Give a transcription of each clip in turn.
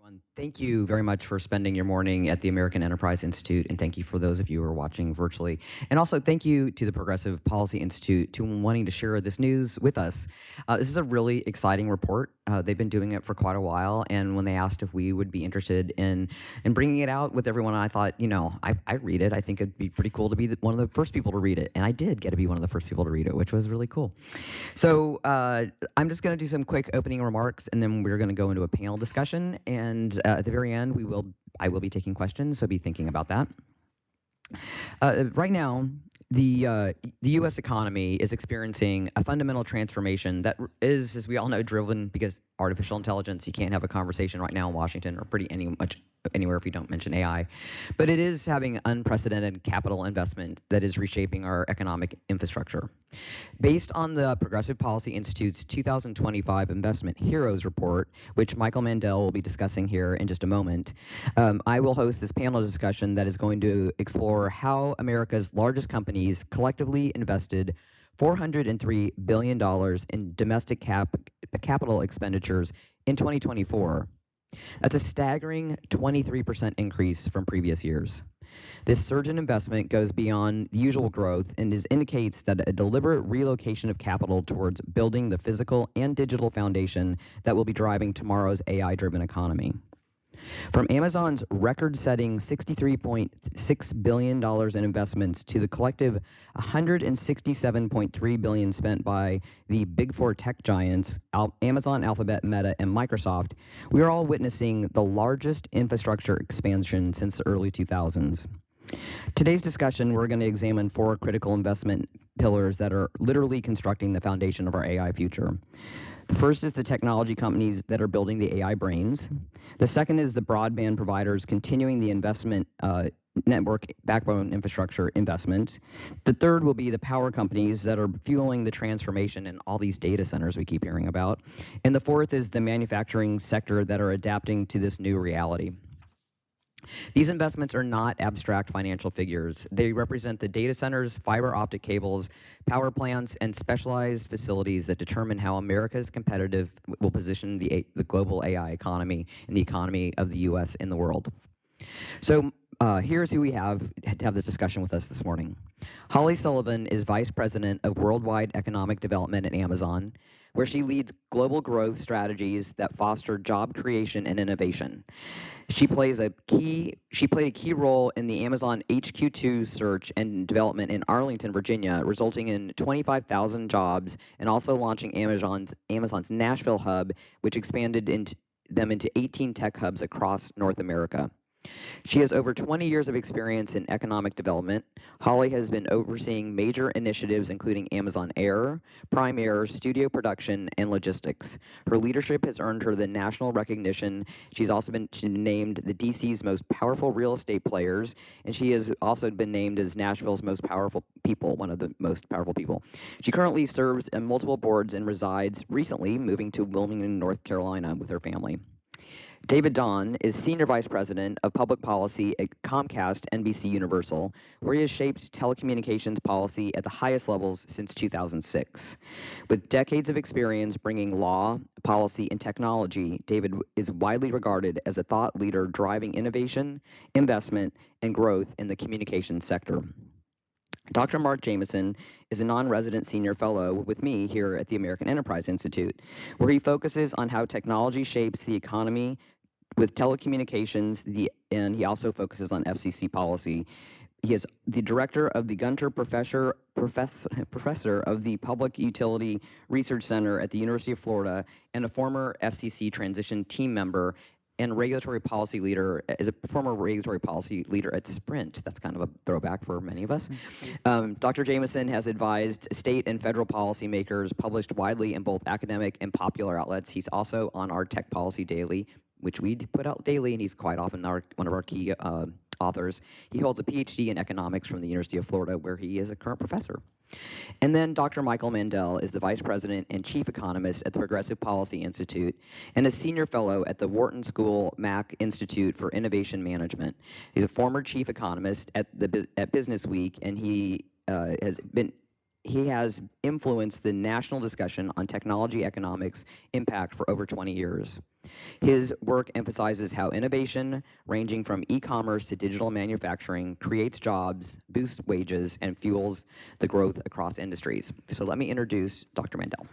everyone. Thank you very much for spending your morning at the American Enterprise Institute, and thank you for those of you who are watching virtually. And also, thank you to the Progressive Policy Institute to wanting to share this news with us. This is a really exciting report. They've been doing it for quite a while, and when they asked if we would be interested in bringing it out with everyone, I thought, I read it. I think it'd be pretty cool to be one of the first people to read it, and I did get to be one of the first people to read it, which was really cool. So I'm just going to do some quick opening remarks, and then we're going to go into a panel discussion. And at the very end, I will be taking questions, so be thinking about that. Right now, the U.S. economy is experiencing a fundamental transformation that is, as we all know, driven because artificial intelligence. You can't have a conversation right now in Washington or much anywhere if you don't mention AI. But it is having unprecedented capital investment that is reshaping our economic infrastructure. Based on the Progressive Policy Institute's 2025 Investment Heroes Report, which Michael Mandel will be discussing here in just a moment, I will host this panel discussion that is going to explore how America's largest companies collectively invested $403 billion in domestic capital expenditures in 2024. That's a staggering 23% increase from previous years. This surge in investment goes beyond the usual growth and indicates that a deliberate relocation of capital towards building the physical and digital foundation that will be driving tomorrow's AI-driven economy. From Amazon's record-setting $63.6 billion in investments to the collective $167.3 billion spent by the big four tech giants, Amazon, Alphabet, Meta, and Microsoft, we are all witnessing the largest infrastructure expansion since the early 2000s. Today's discussion, we're going to examine four critical investment pillars that are literally constructing the foundation of our AI future. The first is the technology companies that are building the AI brains. The second is the broadband providers continuing the investment network backbone infrastructure investment. The third will be the power companies that are fueling the transformation in all these data centers we keep hearing about. And the fourth is the manufacturing sector that are adapting to this new reality. These investments are not abstract financial figures. They represent the data centers, fiber optic cables, power plants, and specialized facilities that determine how America's competitive will position the global AI economy and the economy of the U.S. in the world. So here's who we have to have this discussion with us this morning. Holly Sullivan is Vice President of Worldwide Economic Development at Amazon, where she leads global growth strategies that foster job creation and innovation. She played a key role in the Amazon HQ2 search and development in Arlington, Virginia, resulting in 25,000 jobs, and also launching Amazon's Nashville hub, which expanded into 18 tech hubs across North America. She has over 20 years of experience in economic development. Holly has been overseeing major initiatives including Amazon Air, Prime Air, studio production, and logistics. Her leadership has earned her the national recognition. She's also been named the DC's most powerful real estate players, and she has also been named as Nashville's most powerful people, one of the most powerful people. She currently serves on multiple boards and resides, recently moving to Wilmington, North Carolina with her family. David Don is Senior Vice President of Public Policy at Comcast NBC Universal, where he has shaped telecommunications policy at the highest levels since 2006. With decades of experience bringing law, policy, and technology, David is widely regarded as a thought leader driving innovation, investment, and growth in the communications sector. Dr. Mark Jameson is a non-resident senior fellow with me here at the American Enterprise Institute, where he focuses on how technology shapes the economy with telecommunications, and he also focuses on FCC policy. He is the director of the Gunter Professor of the Public Utility Research Center at the University of Florida, and a former FCC transition team member and regulatory policy leader, as a former regulatory policy leader at Sprint. That's kind of a throwback for many of us. Dr. Jameson has advised state and federal policymakers, published widely in both academic and popular outlets. He's also on our Tech Policy Daily, which we put out daily, and he's quite often one of our key authors. He holds a PhD in economics from the University of Florida, where he is a current professor. And then Dr. Michael Mandel is the Vice President and Chief Economist at the Progressive Policy Institute and a Senior Fellow at the Wharton School Mack Institute for Innovation Management. He's a former Chief Economist at Business Week, and he he has influenced the national discussion on technology economics impact for over 20 years. His work emphasizes how innovation, ranging from e-commerce to digital manufacturing, creates jobs, boosts wages, and fuels the growth across industries. So let me introduce Dr. Mandel.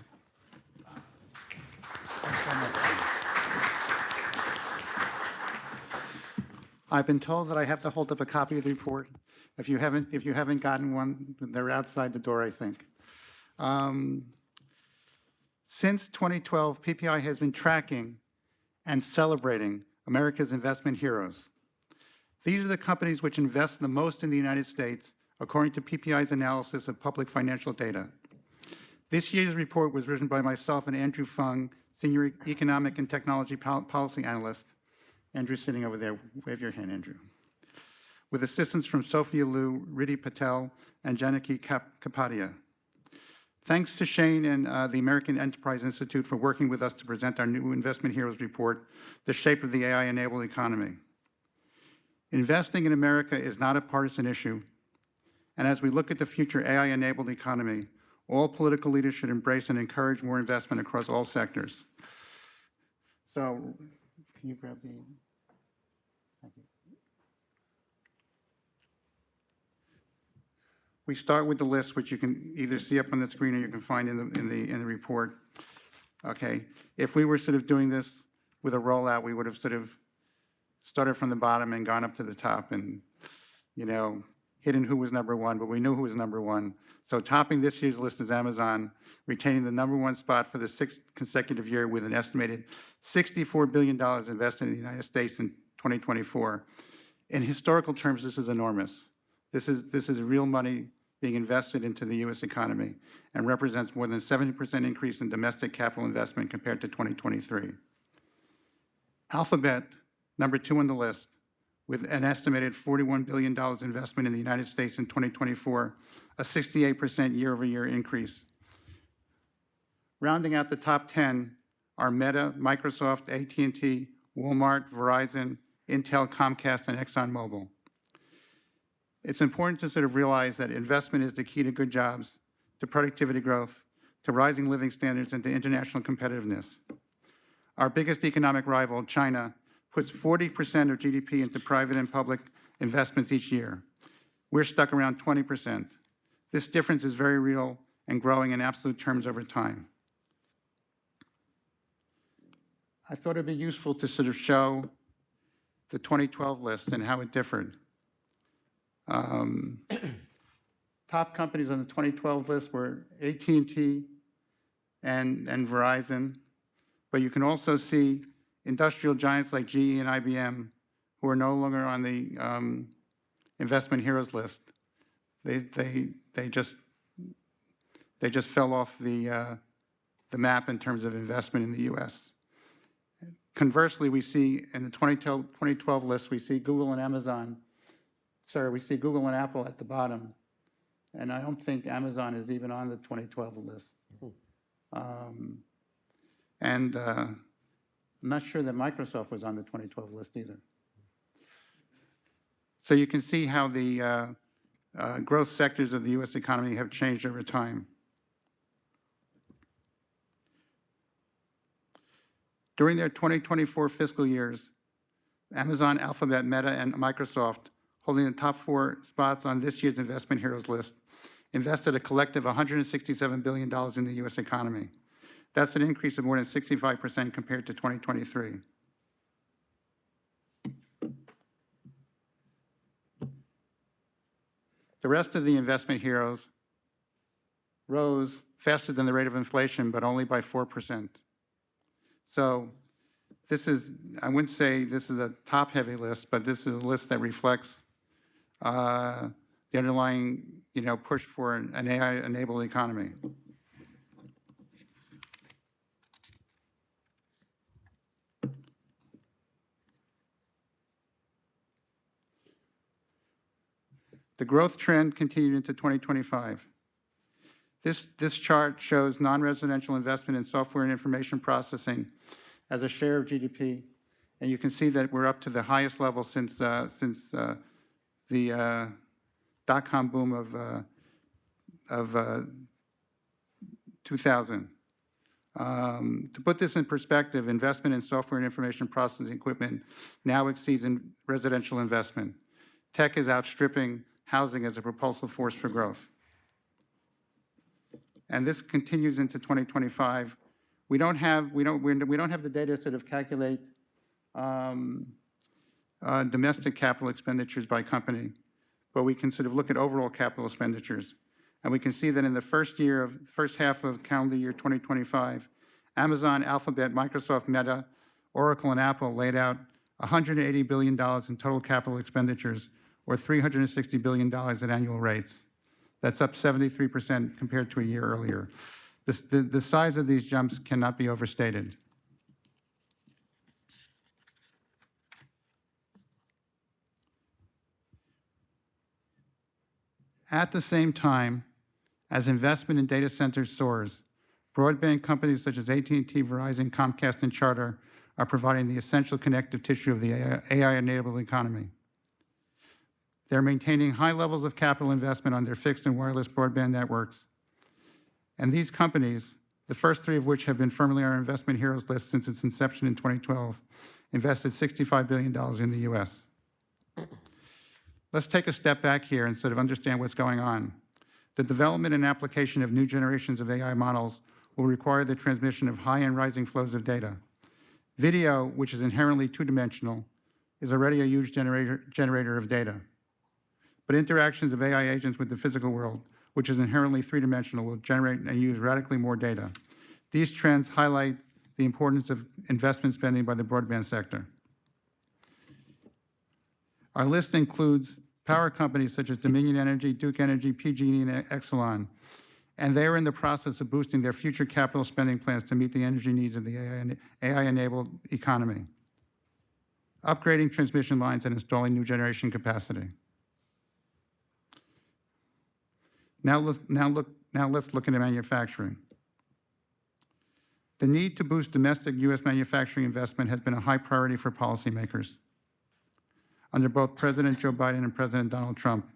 I've been told that I have to hold up a copy of the report. If you haven't gotten one, they're outside the door, I think. Since 2012, PPI has been tracking and celebrating America's investment heroes. These are the companies which invest the most in the United States, according to PPI's analysis of public financial data. This year's report was written by myself and Andrew Fung, Senior Economic and Technology Policy Analyst. Andrew's sitting over there. Wave your hand, Andrew. With assistance from Sophia Liu, Riddhi Patel, and Janaki Kapadia. Thanks to Shane and the American Enterprise Institute for working with us to present our new Investment Heroes report, The Shape of the AI-Enabled Economy. Investing in America is not a partisan issue, and as we look at the future AI-enabled economy, all political leaders should embrace and encourage more investment across all sectors. So, can you grab the... Thank you. We start with the list, which you can either see up on the screen or you can find in the report. Okay, if we were sort of doing this with a rollout, we would have sort of started from the bottom and gone up to the top and, you know, hidden who was number one, but we knew who was number one. So topping this year's list is Amazon, retaining the number one spot for the 6th consecutive year with an estimated $64 billion invested in the United States in 2024. In historical terms, this is enormous. This is real money being invested into the U.S. economy and represents more than 70% increase in domestic capital investment compared to 2023. Alphabet, number 2 on the list, with an estimated $41 billion investment in the United States in 2024, a 68% year-over-year increase. Rounding out the top 10 are Meta, Microsoft, AT&T, Walmart, Verizon, Intel, Comcast, and ExxonMobil. It's important to sort of realize that investment is the key to good jobs, to productivity growth, to rising living standards, and to international competitiveness. Our biggest economic rival, China, puts 40% of GDP into private and public investments each year. We're stuck around 20%. This difference is very real and growing in absolute terms over time. I thought it'd be useful to sort of show the 2012 list and how it differed. Top companies on the 2012 list were AT&T and Verizon, but you can also see industrial giants like GE and IBM who are no longer on the investment heroes list. They just fell off the map in terms of investment in the U.S. Conversely, we see in the 2012 list, we see Google and Amazon. Sorry, we see Google and Apple at the bottom, and I don't think Amazon is even on the 2012 list. I'm not sure that Microsoft was on the 2012 list either. So you can see how the growth sectors of the U.S. economy have changed over time. During their 2024 fiscal years, Amazon, Alphabet, Meta, and Microsoft, holding the top 4 spots on this year's Investment Heroes list, invested a collective $167 billion in the U.S. economy. That's an increase of more than 65% compared to 2023. The rest of the investment heroes rose faster than the rate of inflation, but only by 4%. So this is, I wouldn't say this is a top-heavy list, but this is a list that reflects the underlying, push for an AI-enabled economy. The growth trend continued into 2025. This chart shows non-residential investment in software and information processing as a share of GDP, and you can see that we're up to the highest level since the dot-com boom of 2000. To put this in perspective, investment in software and information processing equipment now exceeds residential investment. Tech is outstripping housing as a propulsive force for growth. And this continues into 2025. We don't have the data to sort of calculate domestic capital expenditures by company, but we can sort of look at overall capital expenditures. And we can see that in the first half of calendar year 2025, Amazon, Alphabet, Microsoft, Meta, Oracle, and Apple laid out $180 billion in total capital expenditures, or $360 billion at annual rates. That's up 73% compared to a year earlier. The size of these jumps cannot be overstated. At the same time, as investment in data centers soars, broadband companies such as AT&T, Verizon, Comcast, and Charter are providing the essential connective tissue of the AI-enabled economy. They're maintaining high levels of capital investment on their fixed and wireless broadband networks. And these companies, the first three of which have been firmly on our investment heroes list since its inception in 2012, invested $65 billion in the US. Let's take a step back here and sort of understand what's going on. The development and application of new generations of AI models will require the transmission of high and rising flows of data. Video, which is inherently two-dimensional, is already a huge generator of data. But interactions of AI agents with the physical world, which is inherently three-dimensional, will generate and use radically more data. These trends highlight the importance of investment spending by the broadband sector. Our list includes power companies such as Dominion Energy, Duke Energy, PG&E, and Exelon, and they are in the process of boosting their future capital spending plans to meet the energy needs of the AI-enabled economy, upgrading transmission lines and installing new generation capacity. Now let's look into manufacturing. The need to boost domestic U.S. manufacturing investment has been a high priority for policymakers under both President Joe Biden and President Donald Trump.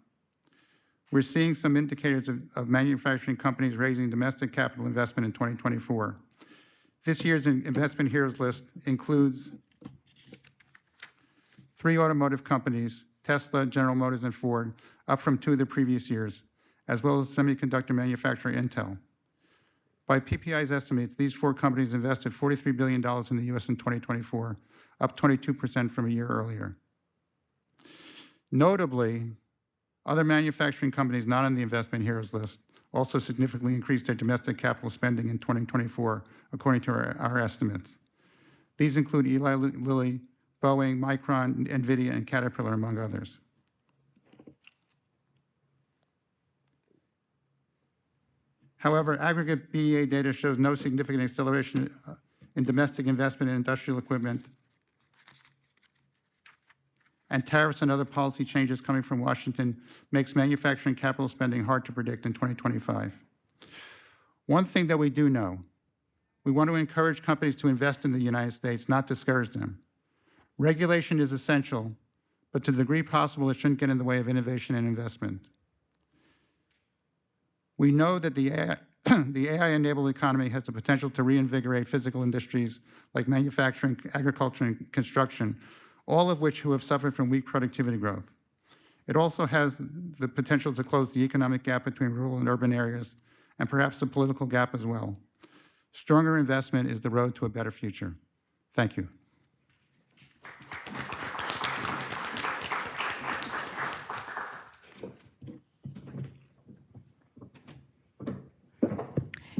We're seeing some indicators of manufacturing companies raising domestic capital investment in 2024. This year's investment heroes list includes 3 automotive companies, Tesla, General Motors, and Ford, up from 2 the previous years, as well as semiconductor manufacturer Intel. By PPI's estimates, these 4 companies invested $43 billion in the U.S. in 2024, up 22% from a year earlier. Notably, other manufacturing companies not on the investment heroes list also significantly increased their domestic capital spending in 2024, according to our estimates. These include Eli Lilly, Boeing, Micron, NVIDIA, and Caterpillar, among others. However, aggregate BEA data shows no significant acceleration in domestic investment in industrial equipment, and tariffs and other policy changes coming from Washington makes manufacturing capital spending hard to predict in 2025. One thing that we do know, we want to encourage companies to invest in the United States, not discourage them. Regulation is essential, but to the degree possible, it shouldn't get in the way of innovation and investment. We know that the AI-enabled economy has the potential to reinvigorate physical industries like manufacturing, agriculture, and construction, all of which have suffered from weak productivity growth. It also has the potential to close the economic gap between rural and urban areas, and perhaps the political gap as well. Stronger investment is the road to a better future. Thank you.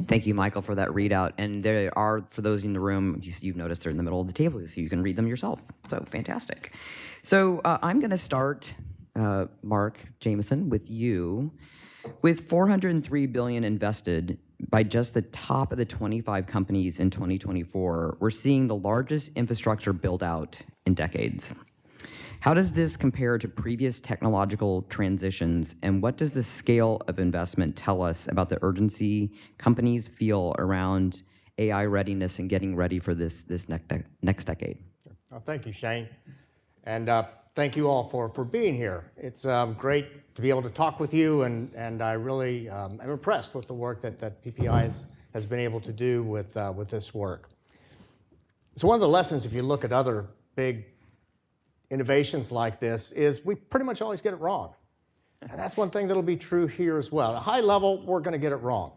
Thank you, Michael, for that readout. And there are, for those in the room, you've noticed they're in the middle of the table, so you can read them yourself. So fantastic. So I'm going to start, Mark Jameson, with you. With $403 billion invested by just the top of the 25 companies in 2024, we're seeing the largest infrastructure build-out in decades. How does this compare to previous technological transitions, and what does the scale of investment tell us about the urgency companies feel around AI readiness and getting ready for this next decade? Well, thank you, Shane. And thank you all for being here. It's great to be able to talk with you, and I really am impressed with the work that PPI has been able to do with this work. So one of the lessons, if you look at other big innovations like this, is we pretty much always get it wrong. And that's one thing that'll be true here as well. At a high level, we're going to get it wrong.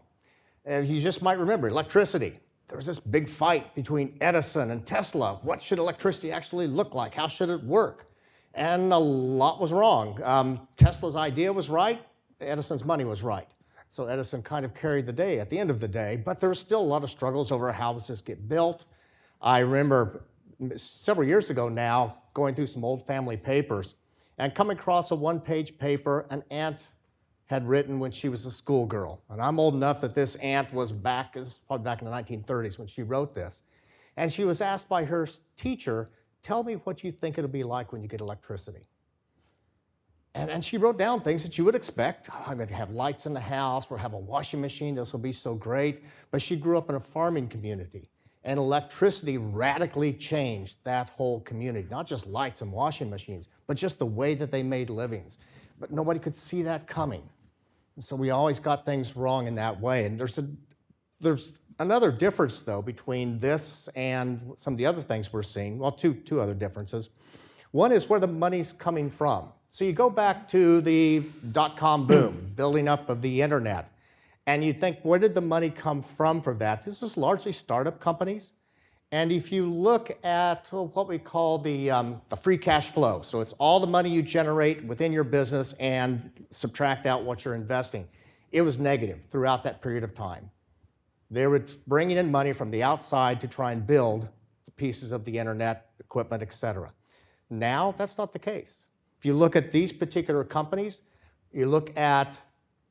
And you just might remember electricity. There was this big fight between Edison and Tesla. What should electricity actually look like? How should it work? And a lot was wrong. Tesla's idea was right. Edison's money was right. So Edison kind of carried the day at the end of the day, but there's still a lot of struggles over how does this get built. I remember several years ago now going through some old family papers and coming across a one-page paper an aunt had written when she was a schoolgirl. And I'm old enough that this aunt was probably back in the 1930s when she wrote this. And she was asked by her teacher, tell me what you think it'll be like when you get electricity. And she wrote down things that you would expect. Oh, I'm going to have lights in the house, we'll have a washing machine, this will be so great. But she grew up in a farming community. And electricity radically changed that whole community, not just lights and washing machines, but just the way that they made livings. But nobody could see that coming. And so we always got things wrong in that way. And there's another difference, though, between this and some of the other things we're seeing. Well, two other differences. One is where the money's coming from. So you go back to the dot-com boom, building up of the internet. And you think, where did the money come from for that? This was largely startup companies. And if you look at what we call the free cash flow, so it's all the money you generate within your business and subtract out what you're investing, it was negative throughout that period of time. They were bringing in money from the outside to try and build the pieces of the internet, equipment, et cetera. Now, that's not the case. If you look at these particular companies, you look at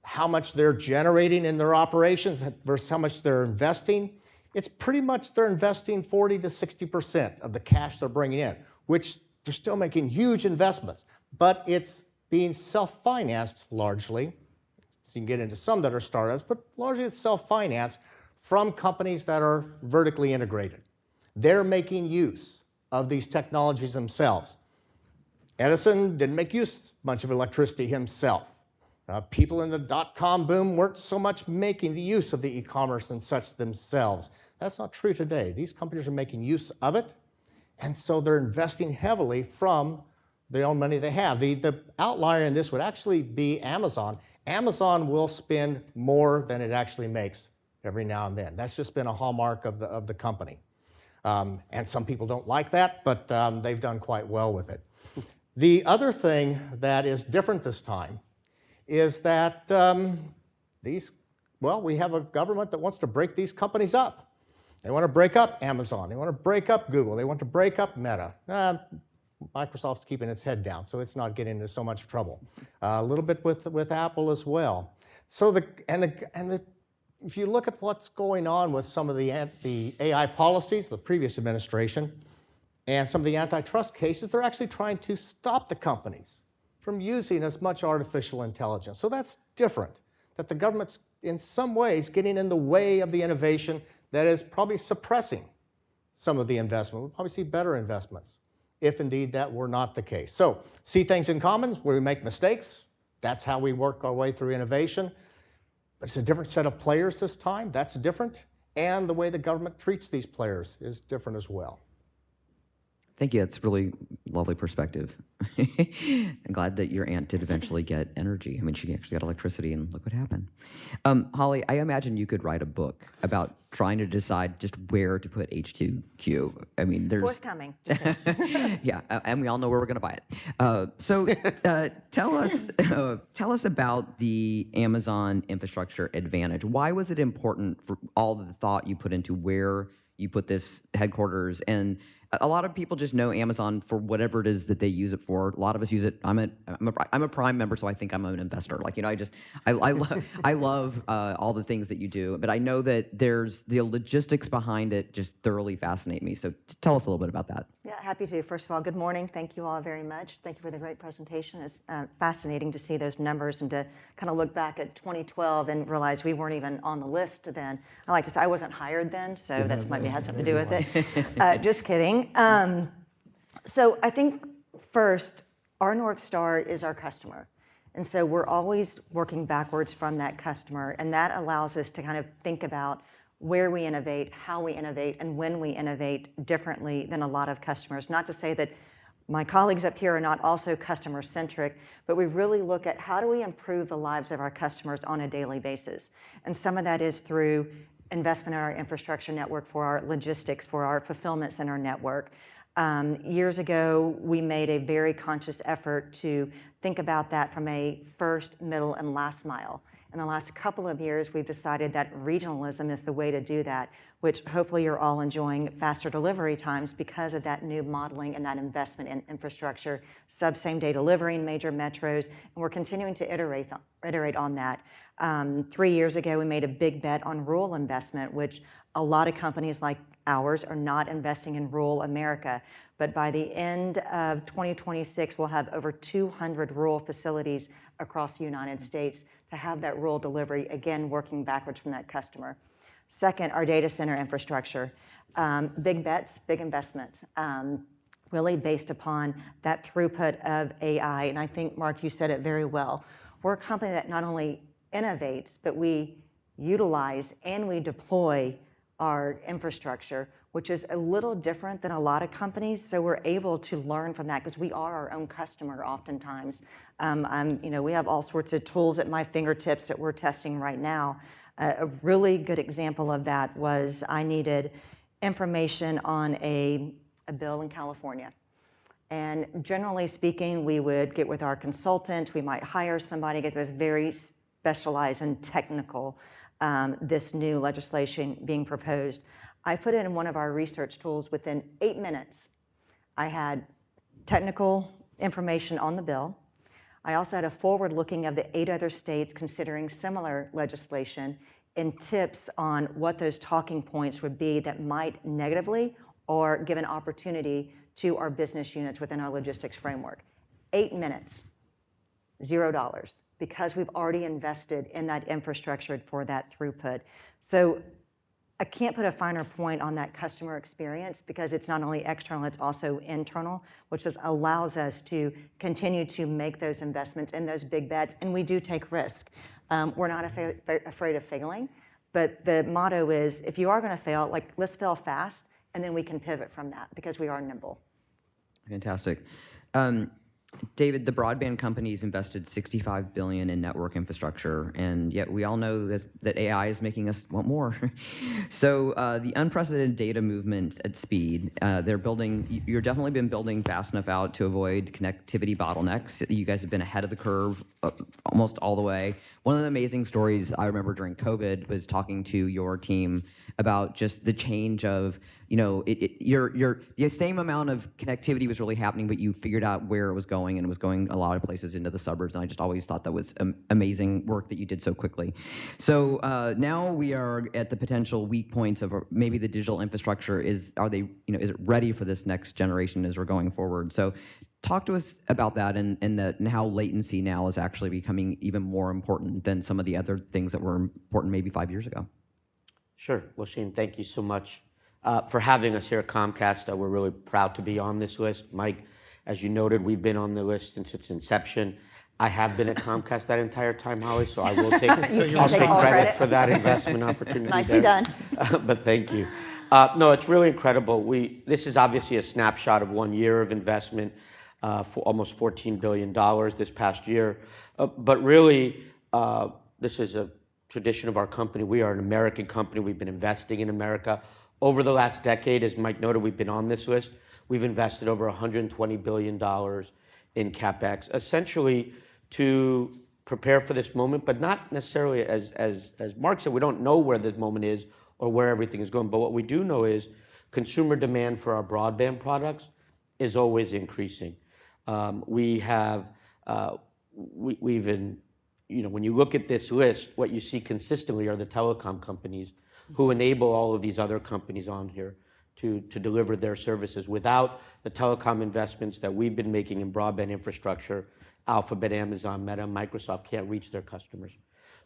how much they're generating in their operations versus how much they're investing, it's pretty much they're investing 40 to 60% of the cash they're bringing in, which they're still making huge investments, but it's being self-financed largely. So you can get into some that are startups, but largely it's self-financed from companies that are vertically integrated. They're making use of these technologies themselves. Edison didn't make use much of electricity himself. People in the dot-com boom weren't so much making the use of the e-commerce and such themselves. That's not true today. These companies are making use of it, and so they're investing heavily from their own money they have. The outlier in this would actually be Amazon. Amazon will spend more than it actually makes every now and then. That's just been a hallmark of the company. And some people don't like that, but they've done quite well with it. The other thing that is different this time is that we have a government that wants to break these companies up. They want to break up Amazon. They want to break up Google. They want to break up Meta. Microsoft's keeping its head down, so it's not getting into so much trouble. A little bit with Apple as well. So if you look at what's going on with some of the AI policies, the previous administration, and some of the antitrust cases, they're actually trying to stop the companies from using as much artificial intelligence. So that's different, that the government's in some ways getting in the way of the innovation that is probably suppressing some of the investment. We'll probably see better investments if indeed that were not the case. So see things in common where we make mistakes. That's how we work our way through innovation. But it's a different set of players this time. That's different. And the way the government treats these players is different as well. Thank you. That's really lovely perspective. I'm glad that your aunt did eventually get energy. I mean, she actually got electricity, and look what happened. Holly, I imagine you could write a book about trying to decide just where to put H2Q. I mean, there's forthcoming. yeah, and we all know where we're going to buy it. So tell us about the Amazon infrastructure advantage. Why was it important for all the thought you put into where you put this headquarters? And a lot of people just know Amazon for whatever it is that they use it for. A lot of us use it. I'm a Prime member, so I think I'm an investor. Like, you know, I love all the things that you do, but I know that there's the logistics behind it just thoroughly fascinate me. So tell us a little bit about that. Yeah, happy to. First of all, good morning. Thank you all very much. Thank you for the great presentation. It's fascinating to see those numbers and to kind of look back at 2012 and realize we weren't even on the list then. I like to say I wasn't hired then, so that might have something to do with it. Just kidding. So I think first, our North Star is our customer. And so we're always working backwards from that customer, and that allows us to kind of think about where we innovate, how we innovate, and when we innovate differently than a lot of customers. Not to say that my colleagues up here are not also customer-centric, but we really look at how do we improve the lives of our customers on a daily basis. And some of that is through investment in our infrastructure network, for our logistics, for our fulfillment center network. Years ago, we made a very conscious effort to think about that from a first, middle, and last mile. In the last couple of years, we've decided that regionalism is the way to do that, which hopefully you're all enjoying faster delivery times because of that new modeling and that investment in infrastructure, same-day delivery in major metros, and we're continuing to iterate on that. 3 years ago, we made a big bet on rural investment, which a lot of companies like ours are not investing in rural America. But by the end of 2026, we'll have over 200 rural facilities across the United States to have that rural delivery, again, working backwards from that customer. Second, our data center infrastructure. Big bets, big investment, really based upon that throughput of AI. And I think, Mark, you said it very well. We're a company that not only innovates, but we utilize and we deploy our infrastructure, which is a little different than a lot of companies. So we're able to learn from that because we are our own customer oftentimes. We have all sorts of tools at my fingertips that we're testing right now. A really good example of that was I needed information on a bill in California. And generally speaking, we would get with our consultant, we might hire somebody because it was very specialized and technical, this new legislation being proposed. I put it in one of our research tools. Within 8 minutes, I had technical information on the bill. I also had a forward looking of the 8 other states considering similar legislation and tips on what those talking points would be that might negatively or give an opportunity to our business units within our logistics framework. 8 minutes, $0, because we've already invested in that infrastructure for that throughput. So I can't put a finer point on that customer experience because it's not only external, it's also internal, which allows us to continue to make those investments in those big bets, and we do take risk. We're not afraid of failing, but the motto is, if you are gonna fail, let's fail fast, and then we can pivot from that because we are nimble. Fantastic. David, the broadband companies invested $65 billion in network infrastructure, and yet we all know that AI is making us want more. So the unprecedented data movement at speed, you've definitely been building fast enough out to avoid connectivity bottlenecks. You guys have been ahead of the curve almost all the way. One of the amazing stories I remember during COVID was talking to your team about just the change of, the same amount of connectivity was really happening, but you figured out where it was going, and it was going a lot of places into the suburbs. And I just always thought that was amazing work that you did so quickly. So now we are at the potential weak points of maybe the digital infrastructure. Is it ready for this next generation as we're going forward? So talk to us about that and how latency now is actually becoming even more important than some of the other things that were important maybe 5 years ago. Sure. Well, Shane, thank you so much for having us here at Comcast. We're really proud to be on this list. Mike, as you noted, we've been on the list since its inception. I have been at Comcast that entire time, Holly, so I will take, I'll take credit for that investment opportunity. Nicely done. But thank you. No, it's really incredible. This is obviously a snapshot of 1 year of investment, for almost $14 billion this past year. But really, this is a tradition of our company. We are an American company. We've been investing in America. Over the last decade, as Mike noted, we've been on this list. We've invested over $120 billion in CapEx, essentially to prepare for this moment, but not necessarily, as Mark said, we don't know where this moment is or where everything is going. But what we do know is consumer demand for our broadband products is always increasing. We've when you look at this list, what you see consistently are the telecom companies who enable all of these other companies on here to deliver their services. Without the telecom investments that we've been making in broadband infrastructure, Alphabet, Amazon, Meta, Microsoft can't reach their customers.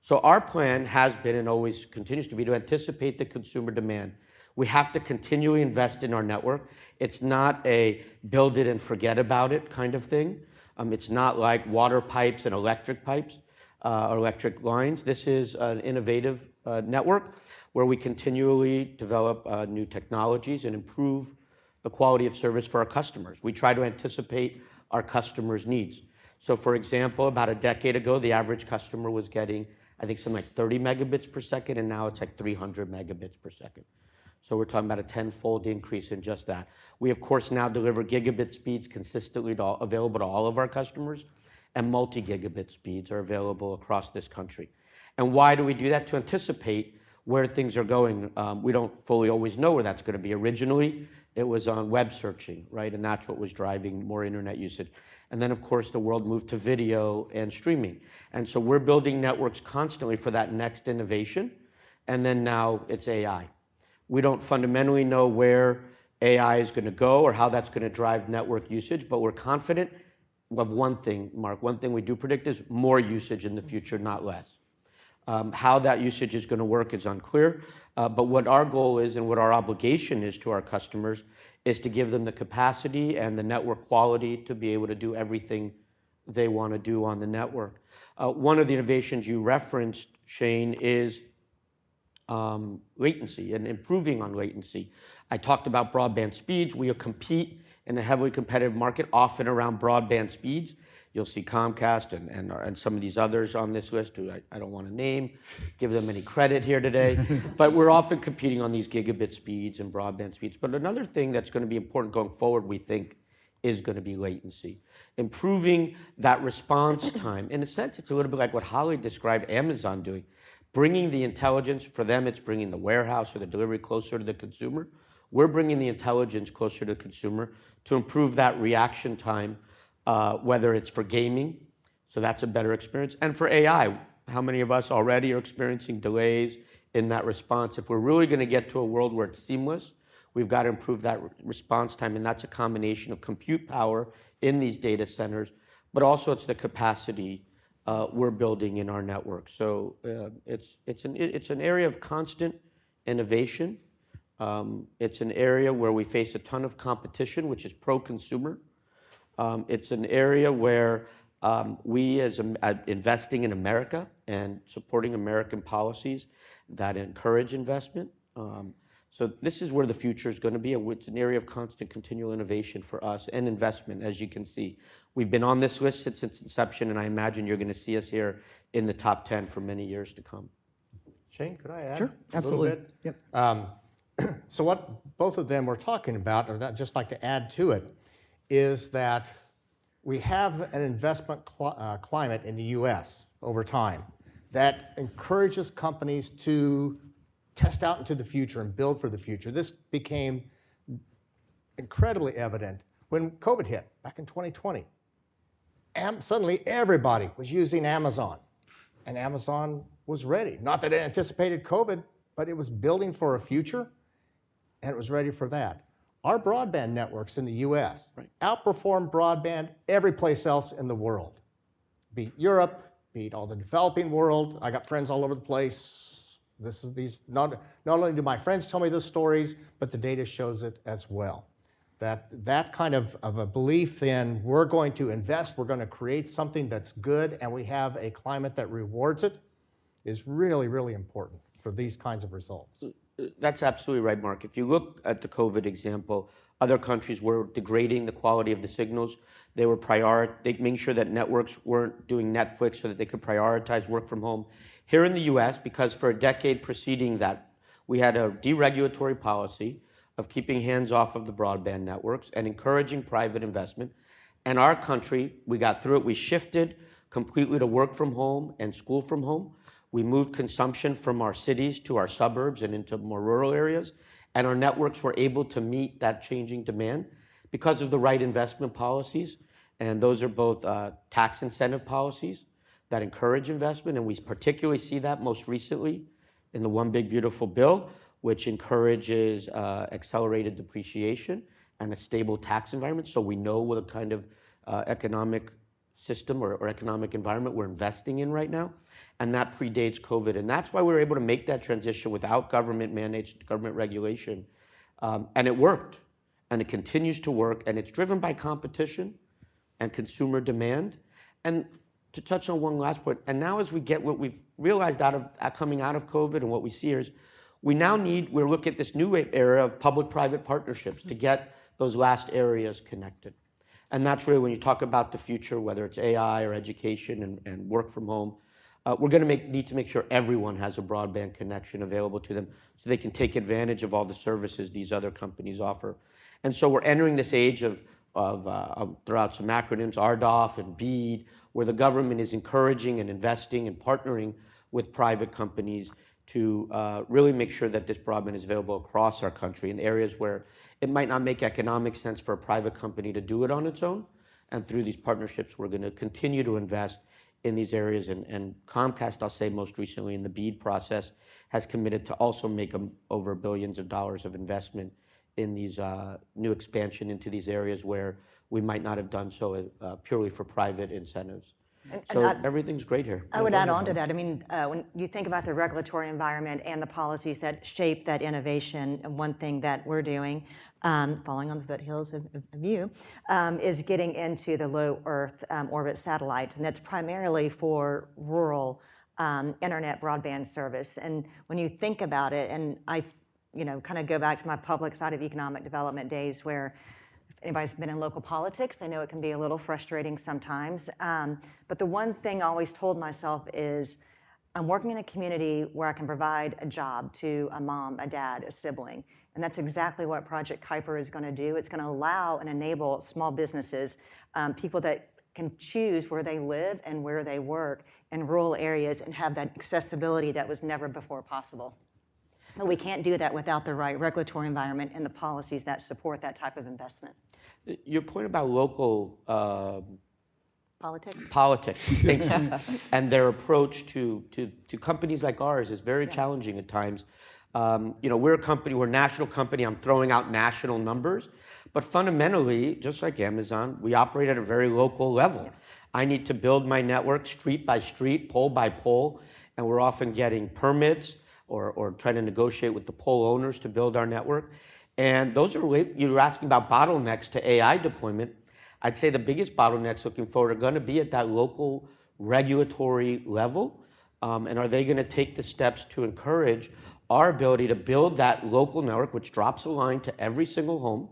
So our plan has been and always continues to be to anticipate the consumer demand. We have to continually invest in our network. It's not a build it and forget about it kind of thing. It's not like water pipes and electric pipes or electric lines. This is an innovative network where we continually develop new technologies and improve the quality of service for our customers. We try to anticipate our customers' needs. So for example, about a decade ago, the average customer was getting, I think, something like 30 megabits per second, and now it's like 300 megabits per second. So we're talking about a 10-fold increase in just that. We, of course, now deliver gigabit speeds consistently available to all of our customers, and multi-gigabit speeds are available across this country. And why do we do that? To anticipate where things are going. We don't fully always know where that's going to be. Originally, it was on web searching, right? And that's what was driving more internet usage. And then, of course, the world moved to video and streaming. And so we're building networks constantly for that next innovation. And then now it's AI. We don't fundamentally know where AI is going to go or how that's going to drive network usage, but we're confident of one thing, Mark. One thing we do predict is more usage in the future, not less. How that usage is going to work is unclear, but what our goal is and what our obligation is to our customers is to give them the capacity and the network quality to be able to do everything they want to do on the network. One of the innovations you referenced, Shane, is latency and improving on latency. I talked about broadband speeds. We compete in a heavily competitive market, often around broadband speeds. You'll see Comcast and some of these others on this list who I don't want to name, give them any credit here today. But we're often competing on these gigabit speeds and broadband speeds. But another thing that's going to be important going forward, we think, is going to be latency. Improving that response time. In a sense, it's a little bit like what Holly described Amazon doing. Bringing the intelligence, for them it's bringing the warehouse or the delivery closer to the consumer. We're bringing the intelligence closer to the consumer to improve that reaction time, whether it's for gaming, so that's a better experience, and for AI. How many of us already are experiencing delays in that response? If we're really going to get to a world where it's seamless, we've got to improve that response time, and that's a combination of compute power in these data centers, but also it's the capacity we're building in our network. So it's an area of constant innovation. It's an area where we face a ton of competition, which is pro-consumer. It's an area where we, as investing in America and supporting American policies that encourage investment. So this is where the future is going to be. It's an area of constant continual innovation for us and investment, as you can see. We've been on this list since its inception, and I imagine you're going to see us here in the top 10 for many years to come. Shane, could I add Sure, a absolutely. little bit? Yep. So what both of them were talking about, or I'd just like to add to it, is that we have an investment climate in the U.S. over time that encourages companies to test out into the future and build for the future. This became incredibly evident when COVID hit back in 2020. Suddenly everybody was using Amazon, and Amazon was ready. Not that it anticipated COVID, but it was building for a future, and it was ready for that. Our broadband networks in the US outperform broadband every place else in the world. Beat Europe, beat all the developing world. I got friends all over the place. Not only do my friends tell me those stories, but the data shows it as well. That kind of a belief in we're going to invest, we're going to create something that's good, and we have a climate that rewards it is really, really important for these kinds of results. That's absolutely right, Mark. If you look at the COVID example, other countries were degrading the quality of the signals. They were making sure that networks weren't doing Netflix so that they could prioritize work from home. Here in the US, because for a decade preceding that, we had a deregulatory policy of keeping hands off of the broadband networks and encouraging private investment. And our country, we got through it. We shifted completely to work from home and school from home. We moved consumption from our cities to our suburbs and into more rural areas. And our networks were able to meet that changing demand because of the right investment policies. And those are both tax incentive policies that encourage investment. And we particularly see that most recently in the One Big Beautiful Bill, which encourages accelerated depreciation and a stable tax environment. So we know what kind of economic system or economic environment we're investing in right now. And that predates COVID. And that's why we were able to make that transition without government managed, government regulation. And it worked. And it continues to work. And it's driven by competition. and consumer demand. And to touch on one last point, and now as we get what we've realized coming out of COVID and what we see here is we're looking at this new era of public-private partnerships to get those last areas connected. And that's really when you talk about the future, whether it's AI or education and work from home, we're going to need to make sure everyone has a broadband connection available to them so they can take advantage of all the services these other companies offer. And so we're entering this age of throughout some acronyms, RDOF and BEAD, where the government is encouraging and investing and partnering with private companies to really make sure that this broadband is available across our country in areas where it might not make economic sense for a private company to do it on its own. And through these partnerships, we're going to continue to invest in these areas. And Comcast, I'll say most recently in the BEAD process, has committed to also make over billions of dollars of investment in these new expansion into these areas where we might not have done so purely for private incentives. So everything's great here. I would add on to that. I mean, when you think about the regulatory environment and the policies that shape that innovation, one thing that we're doing, following on the foothills of you, is getting into the low Earth orbit satellites, and that's primarily for rural internet broadband service. And when you think about it, and I, kind of go back to my public side of economic development days where if anybody's been in local politics, they know it can be a little frustrating sometimes. But the one thing I always told myself is I'm working in a community where I can provide a job to a mom, a dad, a sibling. And that's exactly what Project Kuiper is going to do. It's going to allow and enable small businesses, people that can choose where they live and where they work in rural areas and have that accessibility that was never before possible. But we can't do that without the right regulatory environment and the policies that support that type of investment. Your point about local Politics? Politics, thank you. And their approach to companies like ours is very challenging at times. We're a company, we're a national company. I'm throwing out national numbers. But fundamentally, just like Amazon, we operate at a very local level. Yes. I need to build my network street by street, pole by pole, and we're often getting permits or trying to negotiate with the pole owners to build our network. And those are, you're asking about bottlenecks to AI deployment. I'd say the biggest bottlenecks looking forward are going to be at that local regulatory level. And are they going to take the steps to encourage our ability to build that local network, which drops a line to every single home,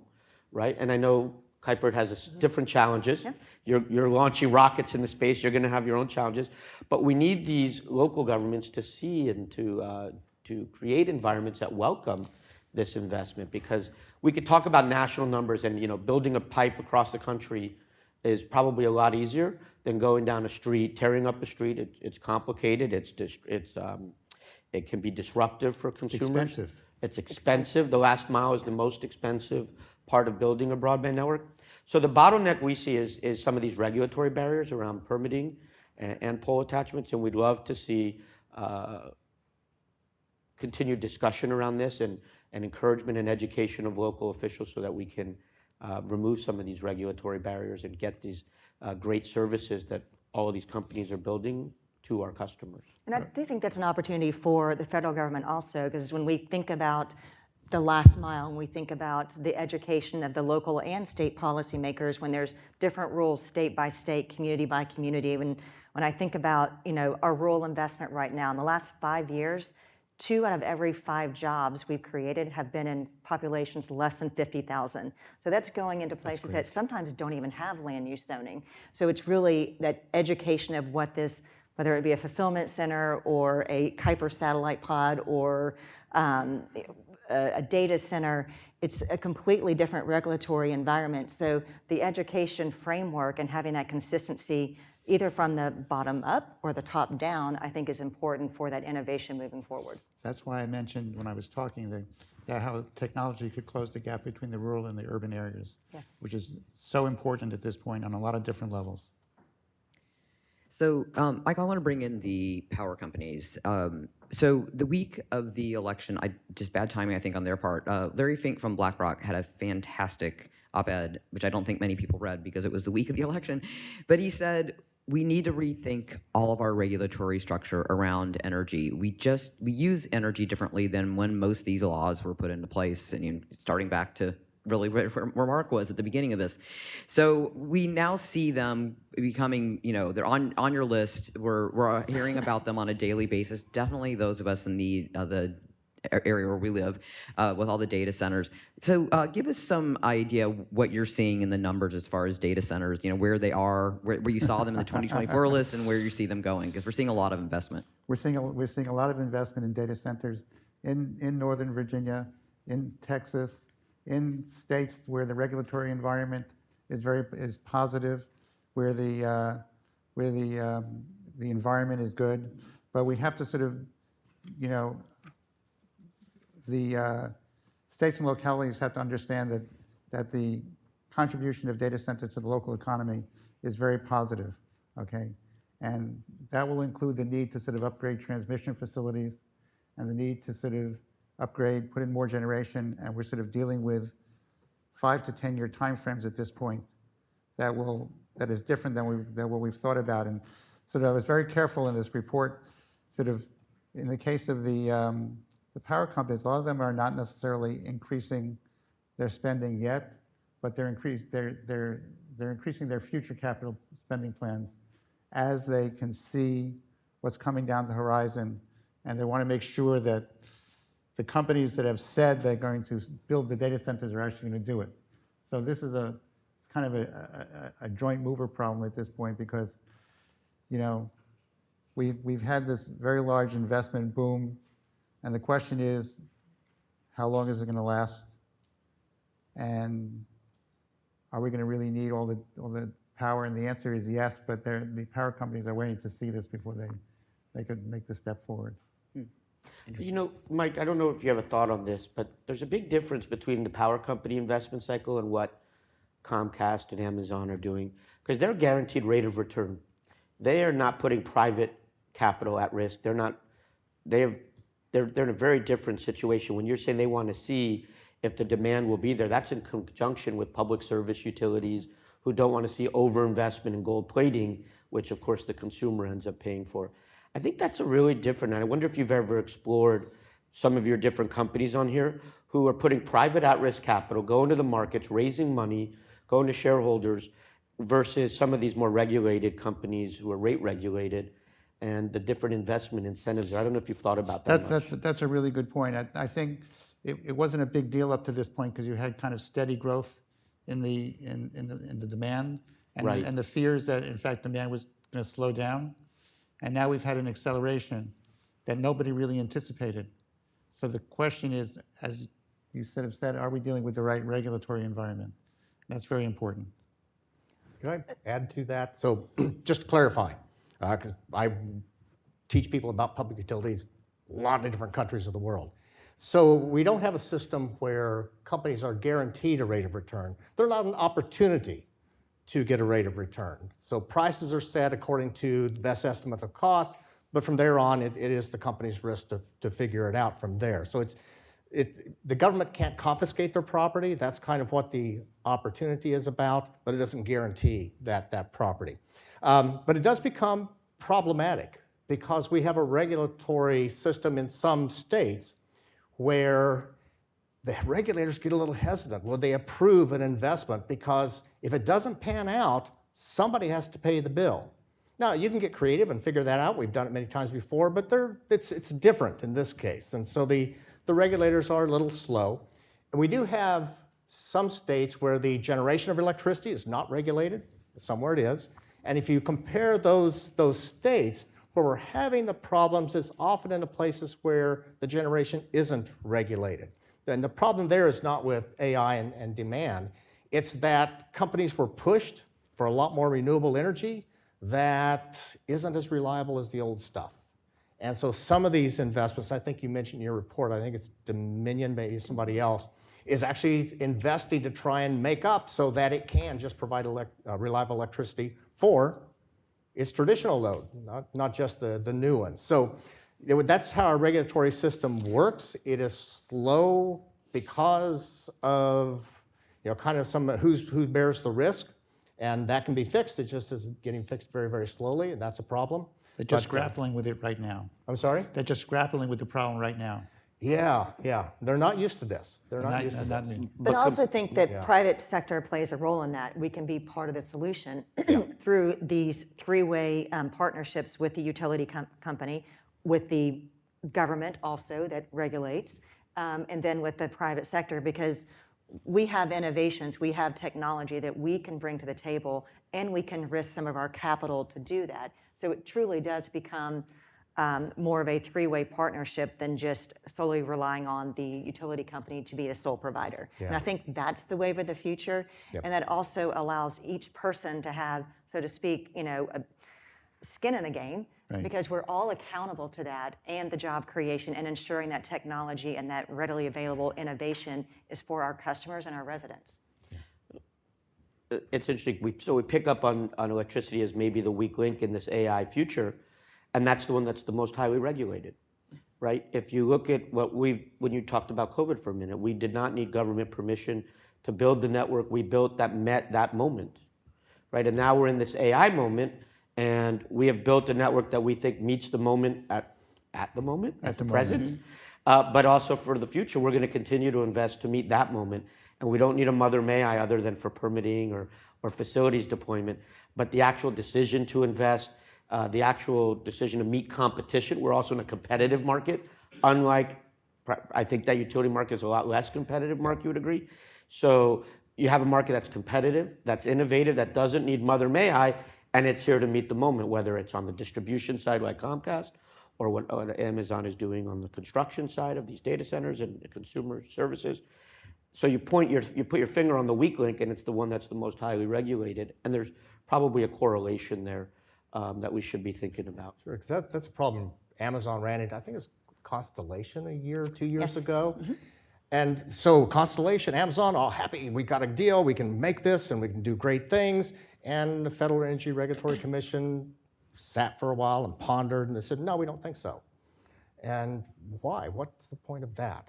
right? And I know Kuiper has different challenges. Yep. You're launching rockets in the space. You're going to have your own challenges. But we need these local governments to see and to create environments that welcome this investment, because we could talk about national numbers and building a pipe across the country is probably a lot easier than going down a street, tearing up a street. It's complicated. It can be disruptive for consumers. It's expensive. It's expensive. The last mile is the most expensive part of building a broadband network. So the bottleneck we see is some of these regulatory barriers around permitting and pole attachments, and we'd love to see continued discussion around this and encouragement and education of local officials so that we can remove some of these regulatory barriers and get these great services that all of these companies are building to our customers. And I do think that's an opportunity for the federal government also, because when we think about the last mile, and we think about the education of the local and state policymakers, when there's different rules state by state, community by community, when I think about our rural investment right now, in the last 5 years, 2 out of every 5 jobs we've created have been in populations less than 50,000. So that's going into places that sometimes don't even have land use zoning. So it's really that education of what this, whether it be a fulfillment center or a Kuiper satellite pod or a data center, it's a completely different regulatory environment. So the education framework and having that consistency either from the bottom up or the top down, I think is important for that innovation moving forward. That's why I mentioned when I was talking that how technology could close the gap between the rural and the urban areas, Yes. which is so important at this point on a lot of different levels. So, Mike, I want to bring in the power companies. So the week of the election, just bad timing, I think, on their part. Larry Fink from BlackRock had a fantastic op-ed, which I don't think many people read because it was the week of the election. But he said, we need to rethink all of our regulatory structure around energy. We use energy differently than when most of these laws were put into place, and starting back to really remark was at the beginning of this. So we now see them becoming, they're on your list. We're hearing about them on a daily basis. Definitely those of us in the area where we live with all the data centers. So give us some idea what you're seeing in the numbers as far as data centers, where they are, where you saw them in the 2024 list and where you see them going, because we're seeing a lot of investment. We're seeing a lot of investment in data centers in Northern Virginia, in Texas, in states where the regulatory environment is positive, where the environment is good. But we have to sort of, the states and localities have to understand that the contribution of data centers to the local economy is very positive, okay? And that will include the need to sort of upgrade transmission facilities and the need to sort of upgrade, put in more generation, and we're sort of dealing with 5 to 10 year timeframes at this point that is different than what we've thought about. And sort of I was very careful in this report, sort of in the case of the power companies, a lot of them are not necessarily increasing their spending yet, but they're increasing their future capital spending plans as they can see what's coming down the horizon, and they want to make sure that the companies that have said they're going to build the data centers are actually going to do it. So this is kind of a joint mover problem at this point, because we've had this very large investment boom, and the question is, how long is it going to last? And are we going to really need all the power? And the answer is yes, but the power companies are waiting to see this before they could make the step forward. Mike, I don't know if you have a thought on this, but there's a big difference between the power company investment cycle and what Comcast and Amazon are doing, because they're guaranteed rate of return. They are not putting private capital at risk. They're in a very different situation. When you're saying they want to see if the demand will be there, that's in conjunction with public service utilities who don't want to see overinvestment in gold plating, which of course the consumer ends up paying for. I think that's a really different, and I wonder if you've ever explored some of your different companies on here who are putting private at-risk capital, going to the markets, raising money, going to shareholders, versus some of these more regulated companies who are rate regulated, and the different investment incentives. I don't know if you've thought about that much. That's a really good point. I think it wasn't a big deal up to this point because you had kind of steady growth in the demand, and, right. and the fears that in fact demand was going to slow down. And now we've had an acceleration that nobody really anticipated. So the question is, as you sort of said, are we dealing with the right regulatory environment? That's very important. Can I add to that? So just to clarify, because I teach people about public utilities a lot of different countries of the world. So we don't have a system where companies are guaranteed a rate of return. They're allowed an opportunity to get a rate of return. So prices are set according to the best estimates of cost, but from there on, it is the company's risk to figure it out from there. So the government can't confiscate their property. That's kind of what the opportunity is about, but it doesn't guarantee that property. But it does become problematic because we have a regulatory system in some states where the regulators get a little hesitant. Will they approve an investment? Because if it doesn't pan out, somebody has to pay the bill. Now, you can get creative and figure that out. We've done it many times before, but it's different in this case. And so the regulators are a little slow. And we do have some states where the generation of electricity is not regulated. Somewhere it is. And if you compare those states, where we're having the problems is often in the places where the generation isn't regulated. And the problem there is not with AI and demand. It's that companies were pushed for a lot more renewable energy that isn't as reliable as the old stuff. And so some of these investments, I think you mentioned in your report, I think it's Dominion, maybe somebody else, is actually investing to try and make up so that it can just provide reliable electricity for its traditional load, not just the new one. So that's how our regulatory system works. It is slow because of kind of who bears the risk, and that can be fixed. It just is getting fixed very, very slowly, and that's a problem. They're just grappling with it right now. I'm sorry? They're just grappling with the problem right now. Yeah, yeah. They're not used to this. They're not Not- used to not this. new. But I also think that Yeah. private sector plays a role in that. We can be part of the solution Yeah. through these three-way partnerships with the utility company, with the government also that regulates, and then with the private sector, because we have innovations, we have technology that we can bring to the table, and we can risk some of our capital to do that. So it truly does become more of a three-way partnership than just solely relying on the utility company to be the sole provider. And Yeah. I think that's the wave of the future. Yep. And that also allows each person to have, so to speak, a skin in the game, Right. because we're all accountable to that and the job creation and ensuring that technology and that readily available innovation is for our customers and our residents. It's interesting. We pick up on electricity as maybe the weak link in this AI future, and that's the one that's the most highly regulated, right? If you look at when you talked about COVID for a minute, we did not need government permission to build the network we built that met that moment, right? And now we're in this AI moment, and we have built a network that we think meets the moment at the moment, at the present. But also for the future, we're going to continue to invest to meet that moment. And we don't need a mother may I other than for permitting or facilities deployment. But the actual decision to invest, the actual decision to meet competition, we're also in a competitive market, unlike, I think that utility market is a lot less competitive market, you would agree? So you have a market that's competitive, that's innovative, that doesn't need mother may I, and it's here to meet the moment, whether it's on the distribution side like Comcast, or what Amazon is doing on the construction side of these data centers and the consumer services. So you put your finger on the weak link, and it's the one that's the most highly regulated. And there's probably a correlation there that we should be thinking about. Sure, because that's a problem Amazon ran into. I think it's Constellation a year or 2 years Yes. ago. And so Constellation, Amazon, all happy, we got a deal, we can make this and we can do great things. And the Federal Energy Regulatory Commission sat for a while and pondered, and they said, no, we don't think so. And why? What's the point of that?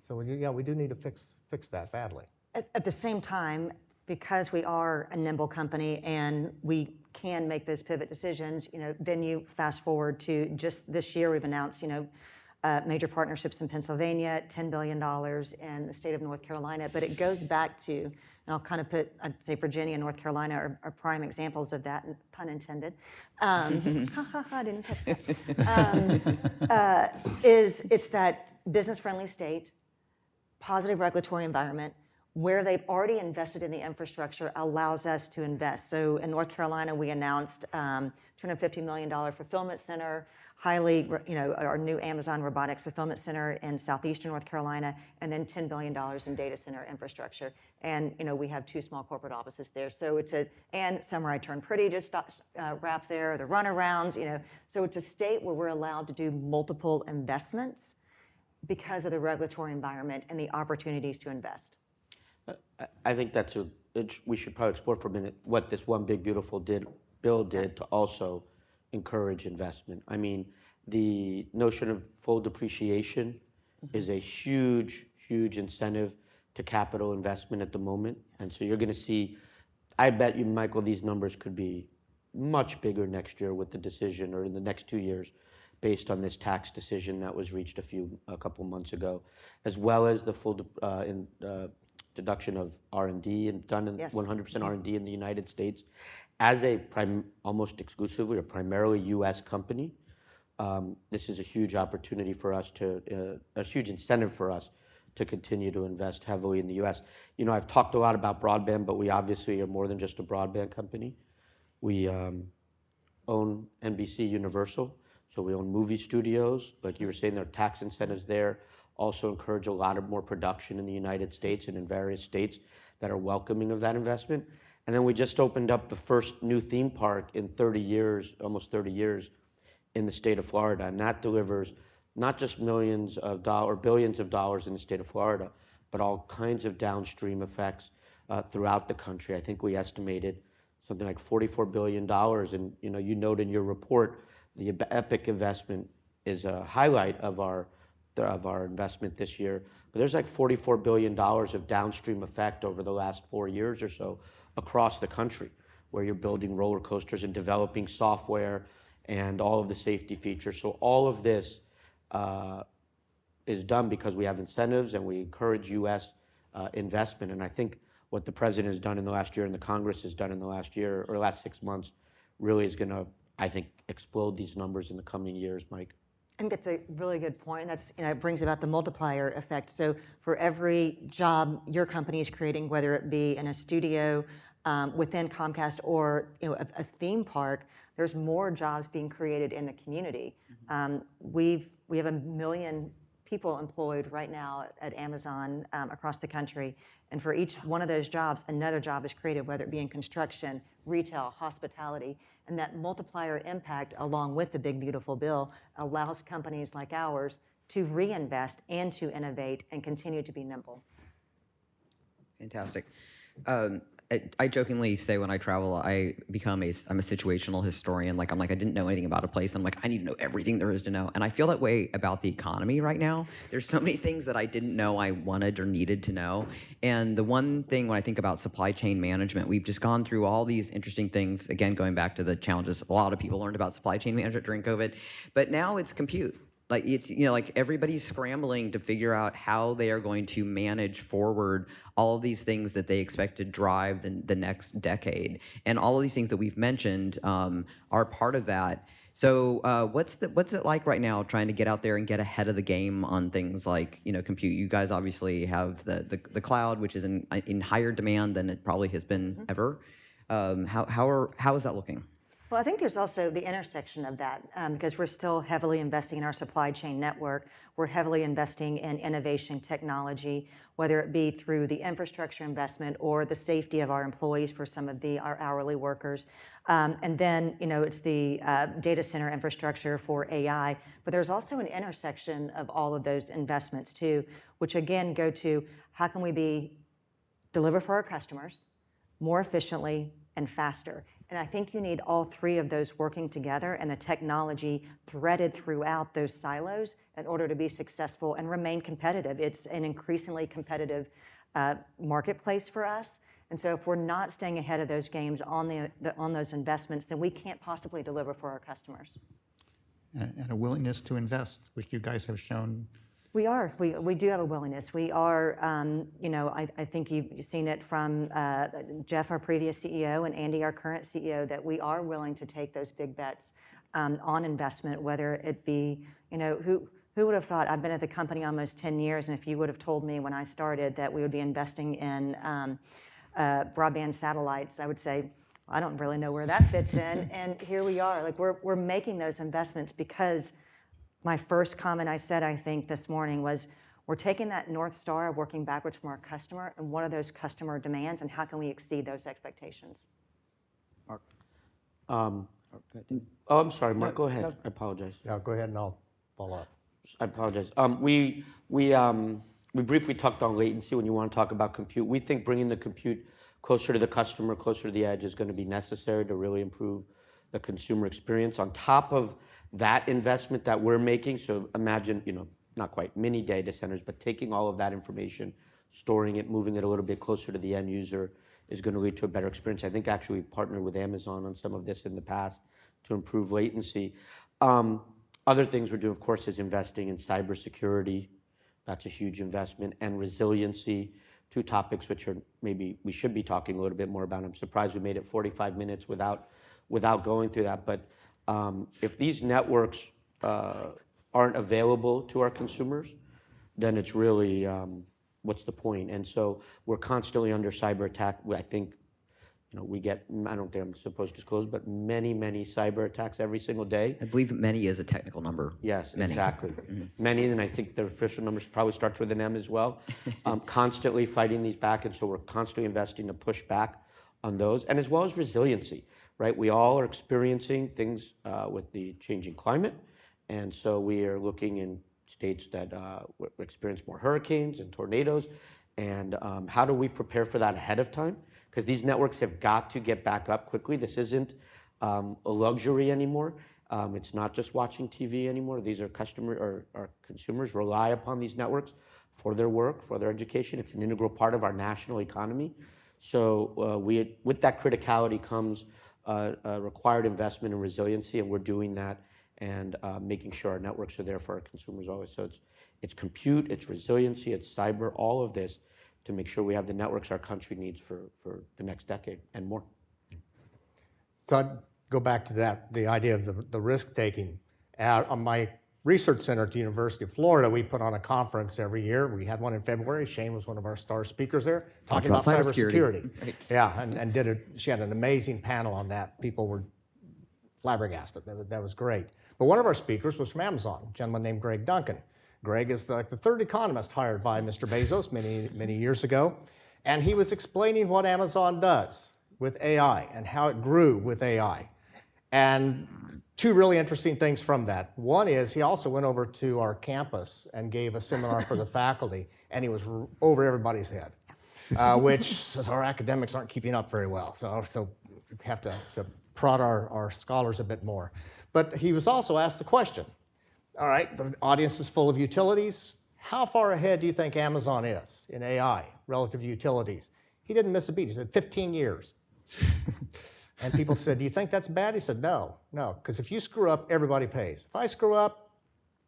So we do need to fix that badly. At the same time, because we are a nimble company and we can make those pivot decisions, then you fast forward to just this year, we've announced, major partnerships in Pennsylvania, $10 billion in the state of North Carolina. But it goes back to, and I'll kind of I'd say Virginia and North Carolina are prime examples of that, pun intended. I didn't catch that. It's that business-friendly state, positive regulatory environment, where they've already invested in the infrastructure allows us to invest. So in North Carolina, we announced $250 million fulfillment center, our new Amazon Robotics Fulfillment Center in southeastern North Carolina, and then $10 billion in data center infrastructure. And we have 2 small corporate offices there. So and Summer I Turn Pretty just wrapped there, the runarounds, So it's a state where we're allowed to do multiple investments because of the regulatory environment and the opportunities to invest. I think we should probably explore for a minute what this One Big Beautiful Bill did to also encourage investment. I mean, the notion of full depreciation is a huge, huge incentive to capital investment at the moment. And so you're going to see, I bet you, Michael, these numbers could be much bigger next year with the decision, or in the next 2 years, based on this tax decision that was reached a couple months ago, as well as the full deduction of R&D and done in 100% R&D in the United States. As a almost exclusively or primarily U.S. company, this is a huge opportunity for us a huge incentive for us to continue to invest heavily in the U.S. I've talked a lot about broadband, but we obviously are more than just a broadband company. We own NBC Universal, so we own movie studios. Like you were saying, there are tax incentives there. Also encourage a lot of more production in the United States and in various states that are welcoming of that investment. And then we just opened up the first new theme park in 30 years, almost 30 years, in the state of Florida. And that delivers not just millions of dollars, billions of dollars in the state of Florida, but all kinds of downstream effects throughout the country. I think we estimated something like $44 billion. And you note in your report, the Epic investment is a highlight of our investment this year. But there's like $44 billion of downstream effect over the last 4 years or so across the country, where you're building roller coasters and developing software and all of the safety features. So all of this is done because we have incentives and we encourage U.S. Investment. And I think what the president has done in the last year and the Congress has done in the last year or last 6 months really is going to, I think, explode these numbers in the coming years, Mike. I think that's a really good point. That's, it brings about the multiplier effect. So for every job your company is creating, whether it be in a studio within Comcast or a theme park, there's more jobs being created in the community. We have 1 million people employed right now at Amazon across the country, and for each one of those jobs, another job is created, whether it be in construction, retail, hospitality, and that multiplier impact, along with the big beautiful bill, allows companies like ours to reinvest and to innovate and continue to be nimble. Fantastic. I jokingly say when I travel, I'm a situational historian. Like, I didn't know anything about a place. I'm like, I need to know everything there is to know. And I feel that way about the economy right now. There's so many things that I didn't know I wanted or needed to know. And the one thing when I think about supply chain management, we've just gone through all these interesting things. Again, going back to the challenges, a lot of people learned about supply chain management during COVID, but now it's compute. Like, it's, like everybody's scrambling to figure out how they are going to manage forward all of these things that they expect to drive the next decade. And all of these things that we've mentioned are part of that. So what's it like right now trying to get out there and get ahead of the game on things like, compute? You guys obviously have the cloud, which is in higher demand than it probably has been ever. How is that looking? Well, I think there's also the intersection of that because we're still heavily investing in our supply chain network. We're heavily investing in innovation technology, whether it be through the infrastructure investment or the safety of our employees for some of our hourly workers. And then, it's the data center infrastructure for AI. But there's also an intersection of all of those investments too, which again go to how can we deliver for our customers more efficiently and faster. And I think you need all three of those working together and the technology threaded throughout those silos in order to be successful and remain competitive. It's an increasingly competitive marketplace for us. And so if we're not staying ahead of those games on those investments, then we can't possibly deliver for our customers. And a willingness to invest, which you guys have shown. We are. We do have a willingness. We are, I think you've seen it from Jeff, our previous CEO, and Andy, our current CEO, that we are willing to take those big bets on investment, whether it be, who would have thought, I've been at the company almost 10 years, and if you would have told me when I started that we would be investing in broadband satellites, I would say, I don't really know where that fits in. And here we are. Like, we're making those investments because my first comment I said, I think, this morning was, we're taking that North Star of working backwards from our customer, and what are those customer demands, and how can we exceed those expectations? Mark. Oh, I'm sorry, Mark, go ahead. No. I apologize. Yeah, go ahead and I'll follow up. I apologize. We briefly talked on latency when you want to talk about compute. We think bringing the compute closer to the customer, closer to the edge is going to be necessary to really improve the consumer experience. On top of that investment that we're making, so imagine, not quite mini data centers, but taking all of that information, storing it, moving it a little bit closer to the end user is going to lead to a better experience. I think actually we've partnered with Amazon on some of this in the past to improve latency. Other things we're doing, of course, is investing in cybersecurity. That's a huge investment, and resiliency, two topics which are maybe we should be talking a little bit more about. I'm surprised we made it 45 minutes without going through that. But if these networks aren't available to our consumers, then it's really, what's the point? And so we're constantly under cyber attack. I think, we get, I don't think I'm supposed to disclose, but many, many cyber attacks every single day. I believe many is a technical number. Yes, Many. exactly. Many, and I think the official numbers probably starts with an M as well. Constantly fighting these back, and so we're constantly investing to push back on those, and as well as resiliency, right? We all are experiencing things with the changing climate, and so we are looking in states that experience more hurricanes and tornadoes, and how do we prepare for that ahead of time? Because these networks have got to get back up quickly. This isn't a luxury anymore. It's not just watching TV anymore. These are our consumers rely upon these networks for their work, for their education. It's an integral part of our national economy. So with that criticality comes required investment and resiliency, and we're doing that and making sure our networks are there for our consumers always. So It's compute, it's resiliency, it's cyber, all of this to make sure we have the networks our country needs for the next decade and more. So I'd go back to that, the idea of the risk-taking. On my research center at the University of Florida, we put on a conference every year. We had one in February. Shane was one of our star speakers there, talking about cybersecurity. Right. Yeah, and she had an amazing panel on that. People were flabbergasted. That was great. But one of our speakers was from Amazon, a gentleman named Greg Duncan. Greg is like the third economist hired by Mr. Bezos many years ago. And he was explaining what Amazon does with AI and how it grew with AI. And two really interesting things from that. One is he also went over to our campus and gave a seminar for the faculty, and he was over everybody's head, which says our academics aren't keeping up very well. So we have to prod our scholars a bit more. But he was also asked the question, all right, the audience is full of utilities. How far ahead do you think Amazon is in AI relative to utilities? He didn't miss a beat. He said 15 years. And people said, do you think that's bad? He said, no, because if you screw up, everybody pays. If I screw up,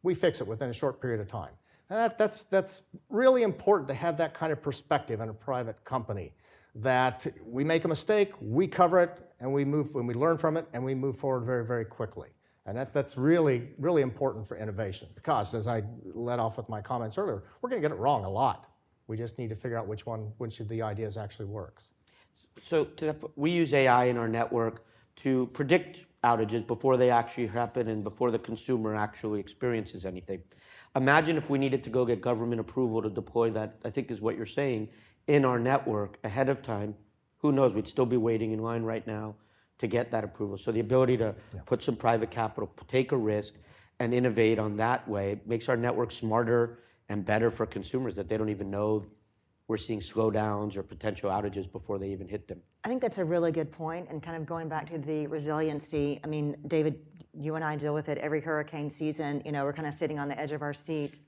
we fix it within a short period of time. And that's really important to have that kind of perspective in a private company, that we make a mistake, we cover it, and we learn from it, and we move forward very, very quickly. And that's really, really important for innovation, because as I led off with my comments earlier, we're going to get it wrong a lot. We just need to figure out which of the ideas actually works. So we use AI in our network to predict outages before they actually happen and before the consumer actually experiences anything. Imagine if we needed to go get government approval to deploy that, I think is what you're saying, in our network ahead of time. Who knows, we'd still be waiting in line right now to get that approval. So the ability to put some private capital, take a risk, and innovate on that way makes our network smarter and better for consumers, that they don't even know we're seeing slowdowns or potential outages before they even hit them. I think that's a really good point, and kind of going back to the resiliency. I mean, David, you and I deal with it every hurricane season. You know, we're kind of sitting on the edge of our seat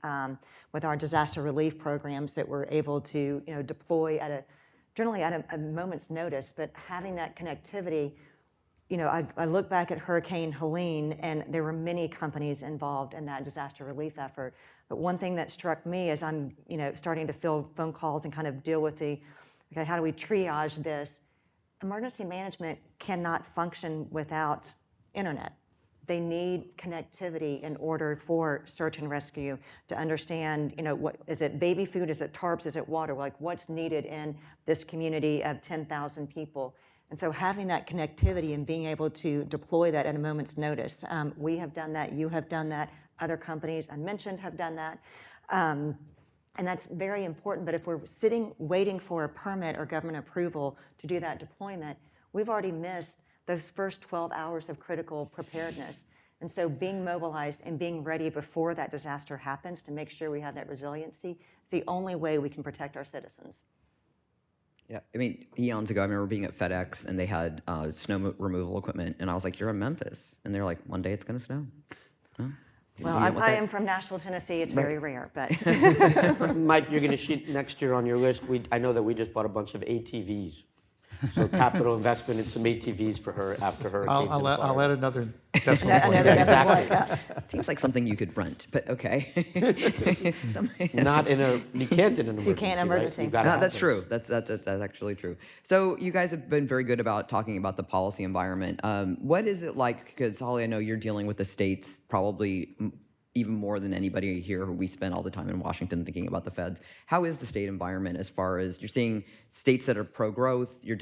with our disaster relief programs that we're able to, deploy generally at a moment's notice. But having that connectivity, I look back at Hurricane Helene, and there were many companies involved in that disaster relief effort. But one thing that struck me as I'm, starting to field phone calls and kind of deal with okay, how do we triage this? Emergency management cannot function without internet. They need connectivity in order for search and rescue to understand, what is it, baby food, is it tarps, is it water, like what's needed in this community of 10,000 people. And so having that connectivity and being able to deploy that at a moment's notice, we have done that, you have done that, other companies I mentioned have done that. And that's very important, but if we're sitting waiting for a permit or government approval to do that deployment, we've already missed those first 12 hours of critical preparedness. And so being mobilized and being ready before that disaster happens to make sure we have that resiliency is the only way we can protect our citizens. Yeah, I mean, eons ago, I remember being at FedEx, and they had snow removal equipment, and I was like, you're in Memphis. And they're like, one day it's going to snow. Huh? Well, I am from Nashville, Tennessee. It's very rare, but. Mike, you're going to shoot next year on your list. I know that we just bought a bunch of ATVs. So capital investment in some ATVs for her after hurricanes. I'll add another decimal point. Exactly. Seems like something you could rent, but okay. Not you can't in an emergency. You can't emergency. Right? No, that's true. That's actually true. So you guys have been very good about talking about the policy environment. What is it like? Because Holly, I know you're dealing with the states probably even more than anybody here. We spend all the time in Washington thinking about the feds. How is the state environment as far as you're seeing states that are pro-growth? You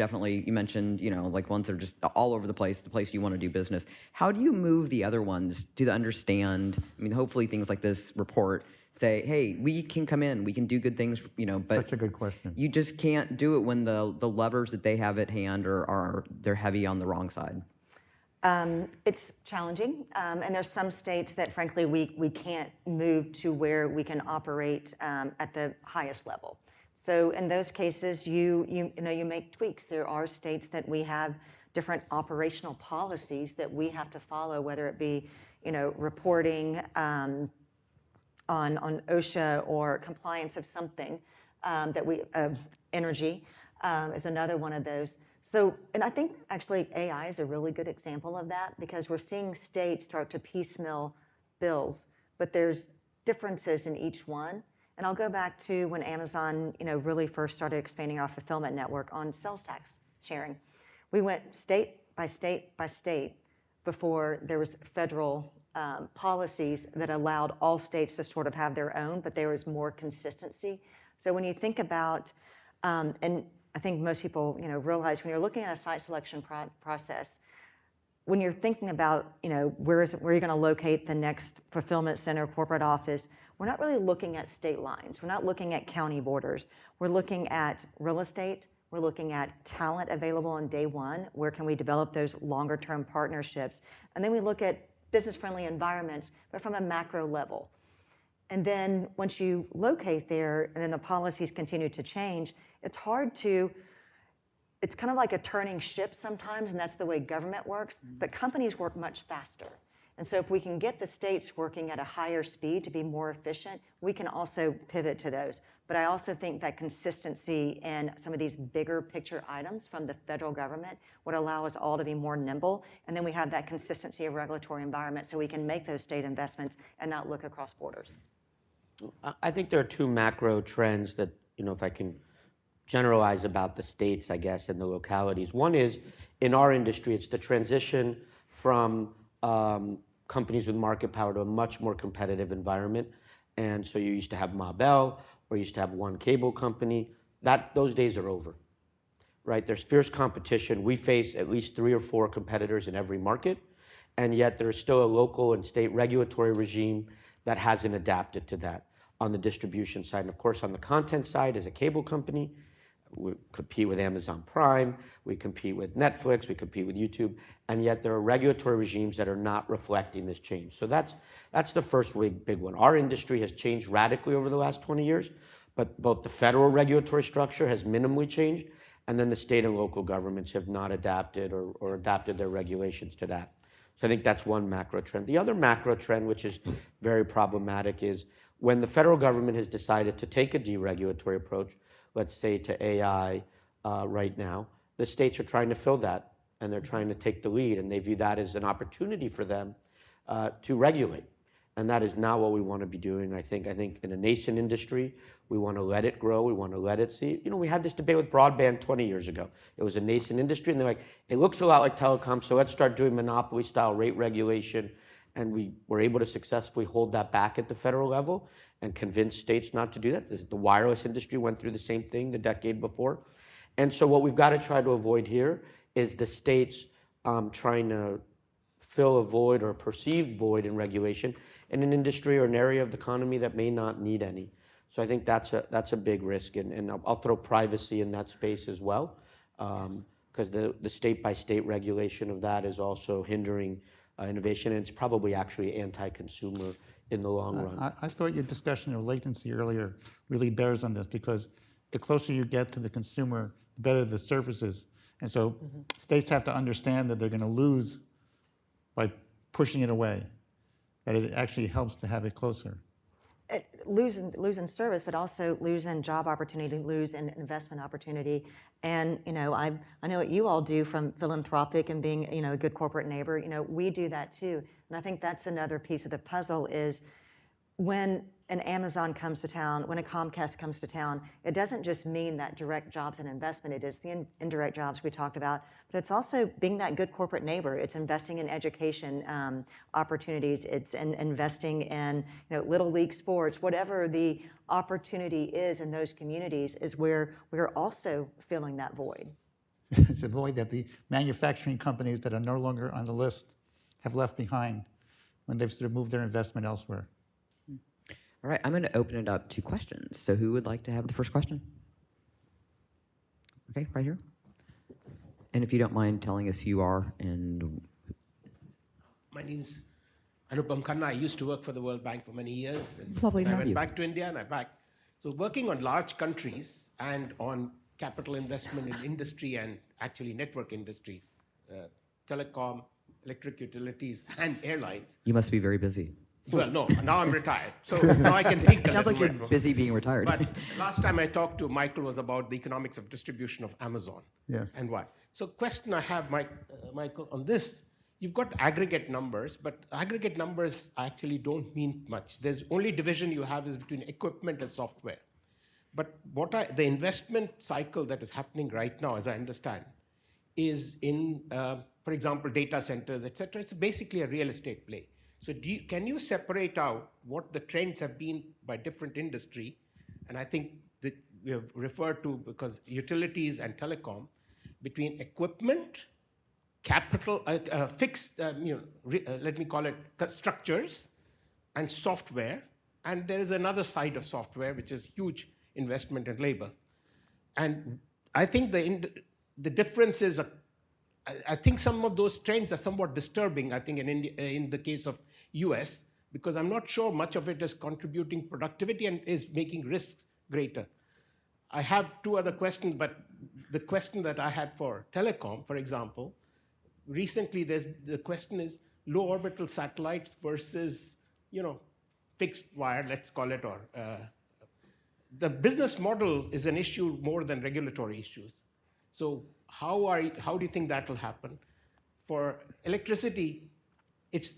mentioned, like ones that are just all over the place you want to do business. How do you move the other ones to understand? I mean, hopefully things like this report say, hey, we can come in, we can do good things, but Such a good question. you just can't do it when the levers that they have at hand they're heavy on the wrong side. It's challenging, and there's some states that, frankly, we can't move to where we can operate at the highest level. So in those cases, you make tweaks. There are states that we have different operational policies that we have to follow, whether it be, reporting on OSHA or compliance of something energy is another one of those. So, and I think actually AI is a really good example of that, because we're seeing states start to piecemeal bills, but there's differences in each one. And I'll go back to when Amazon, really first started expanding our fulfillment network on sales tax sharing. We went state by state by state before there was federal policies that allowed all states to sort of have their own, but there was more consistency. So when you think about, and I think most people, realize when you're looking at a site selection process, when you're thinking about, where you're going to locate the next fulfillment center, corporate office, we're not really looking at state lines. We're not looking at county borders. We're looking at real estate. We're looking at talent available on day one. Where can we develop those longer term partnerships? And then we look at business-friendly environments, but from a macro level. And then once you locate there, and then the policies continue to change, it's kind of like a turning ship sometimes, and that's the way government works, but companies work much faster. And so if we can get the states working at a higher speed to be more efficient, we can also pivot to those. But I also think that consistency in some of these bigger picture items from the federal government would allow us all to be more nimble. And then we have that consistency of regulatory environment so we can make those state investments and not look across borders. I think there are two macro trends that, if I can generalize about the states, I guess, and the localities. One is, in our industry, it's the transition from companies with market power to a much more competitive environment. And so you used to have Ma Bell, or you used to have one cable company. Those days are over, right? There's fierce competition. We face at least 3 or 4 competitors in every market, and yet there's still a local and state regulatory regime that hasn't adapted to that on the distribution side. And of course, on the content side, as a cable company, we compete with Amazon Prime, we compete with Netflix, we compete with YouTube, and yet there are regulatory regimes that are not reflecting this change. So that's the first big one. Our industry has changed radically over the last 20 years, but both the federal regulatory structure has minimally changed, and then the state and local governments have not adapted or adapted their regulations to that. So I think that's one macro trend. The other macro trend, which is very problematic, is when the federal government has decided to take a deregulatory approach, let's say to AI right now, the states are trying to fill that, and they're trying to take the lead, and they view that as an opportunity for them to regulate. And that is not what we want to be doing. I think in a nascent industry, we want to let it grow, we want to let it see. We had this debate with broadband 20 years ago. It was a nascent industry, and they're like, it looks a lot like telecom, so let's start doing monopoly-style rate regulation. And we were able to successfully hold that back at the federal level and convince states not to do that. The wireless industry went through the same thing the decade before. And so what we've got to try to avoid here is the states trying to fill a void or a perceived void in regulation in an industry or an area of the economy that may not need any. So I think that's a big risk. And I'll throw privacy in that space as well, because the state-by-state regulation of that is also hindering innovation, and it's probably actually anti-consumer in the long run. I thought your discussion of latency earlier really bears on this, because the closer you get to the consumer, the better the services. And so states have to understand that they're going to lose by pushing it away, that it actually helps to have it closer. Lose in service, but also lose in job opportunity, lose in investment opportunity. And I know what you all do from philanthropic and being a good corporate neighbor. We do that too. And I think that's another piece of the puzzle is when an Amazon comes to town, when a Comcast comes to town, it doesn't just mean that direct jobs and investment. It is the indirect jobs we talked about, but it's also being that good corporate neighbor. It's investing in education opportunities. It's investing in little league sports. Whatever the opportunity is in those communities is where we're also filling that void. It's a void that the manufacturing companies that are no longer on the list have left behind when they've sort of moved their investment elsewhere. All right, I'm going to open it up to questions. So who would like to have the first question? Okay, right here. And if you don't mind telling us who you are and... My name's Anupam Khanna. I used to work for the World Bank for many years. And Lovely to I have went you. back to India and I'm back. So working on large countries and on capital investment in industry and actually network industries, telecom, electric utilities, and airlines. You must be very busy. Well, no, now I'm retired. So now I can think a Sounds like little you're bit. busy being retired. But last time I talked to Michael was about the economics of distribution of Amazon. Yes. And why. So question I have, Michael, on this you've got aggregate numbers, but aggregate numbers actually don't mean much. There's only division you have is between equipment and software. But the investment cycle that is happening right now, as I understand, is in, for example, data centers, et cetera. It's basically a real estate play. So can you separate out what the trends have been by different industry? And I think that we have referred to, because utilities and telecom, between equipment, capital, fixed, let me call it structures, and software. And there is another side of software, which is huge investment in labor. And I think the difference is, I think some of those trends are somewhat disturbing, I think, in India, in the case of US, because I'm not sure much of it is contributing productivity and is making risks greater. I have two other questions, but the question that I had for telecom, for example, recently the question is low orbital satellites versus, fixed wire, let's call it, or the business model is an issue more than regulatory issues. So how do you think that will happen? For electricity, it's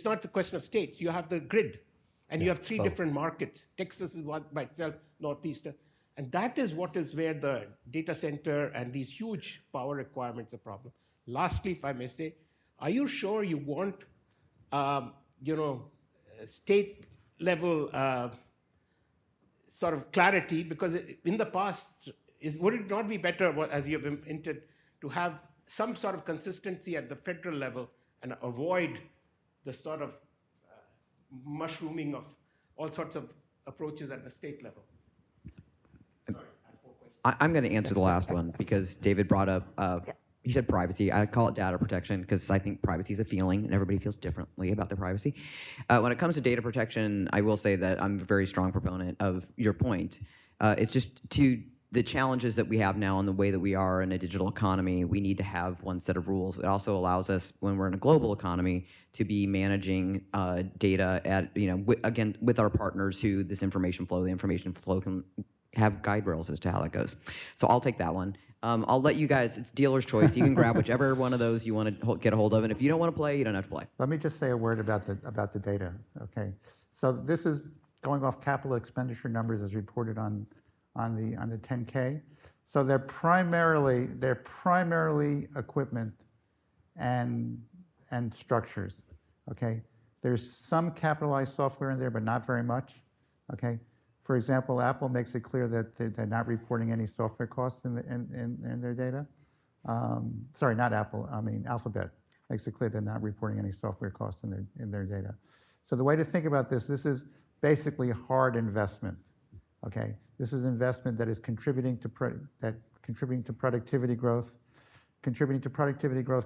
not the question of states. You have the grid, and you have three different markets. Texas is one by itself, Northeastern. And that is where the data center and these huge power requirements are a problem. Lastly, if I may say, are you sure you want, state level sort of clarity? Because in the past, would it not be better, as you have hinted, to have some sort of consistency at the federal level and avoid the sort of mushrooming of all sorts of approaches at the state level? Sorry, I have 4 questions. I'm going to answer the last one because David brought up, he said privacy. I call it data protection because I think privacy is a feeling and everybody feels differently about their privacy. When it comes to data protection, I will say that I'm a very strong proponent of your point. It's just the challenges that we have now and the way that we are in a digital economy, we need to have one set of rules. It also allows us, when we're in a global economy, to be managing data at, again, with our partners who the information flow can have guide rails as to how that goes. So I'll take that one. I'll let you guys, it's dealer's choice. You can grab whichever one of those you want to get a hold of. And if you don't want to play, you don't have to play. Let me just say a word about the data, okay? So this is going off capital expenditure numbers as reported on the 10K. So they're primarily equipment and structures, okay? There's some capitalized software in there, but not very much, okay? For example, Apple makes it clear that they're not reporting any software costs in their data. Sorry, not Apple, I mean Alphabet makes it clear they're not reporting any software costs in their data. So the way to think about this is basically hard investment, okay? This is investment that is contributing to productivity growth,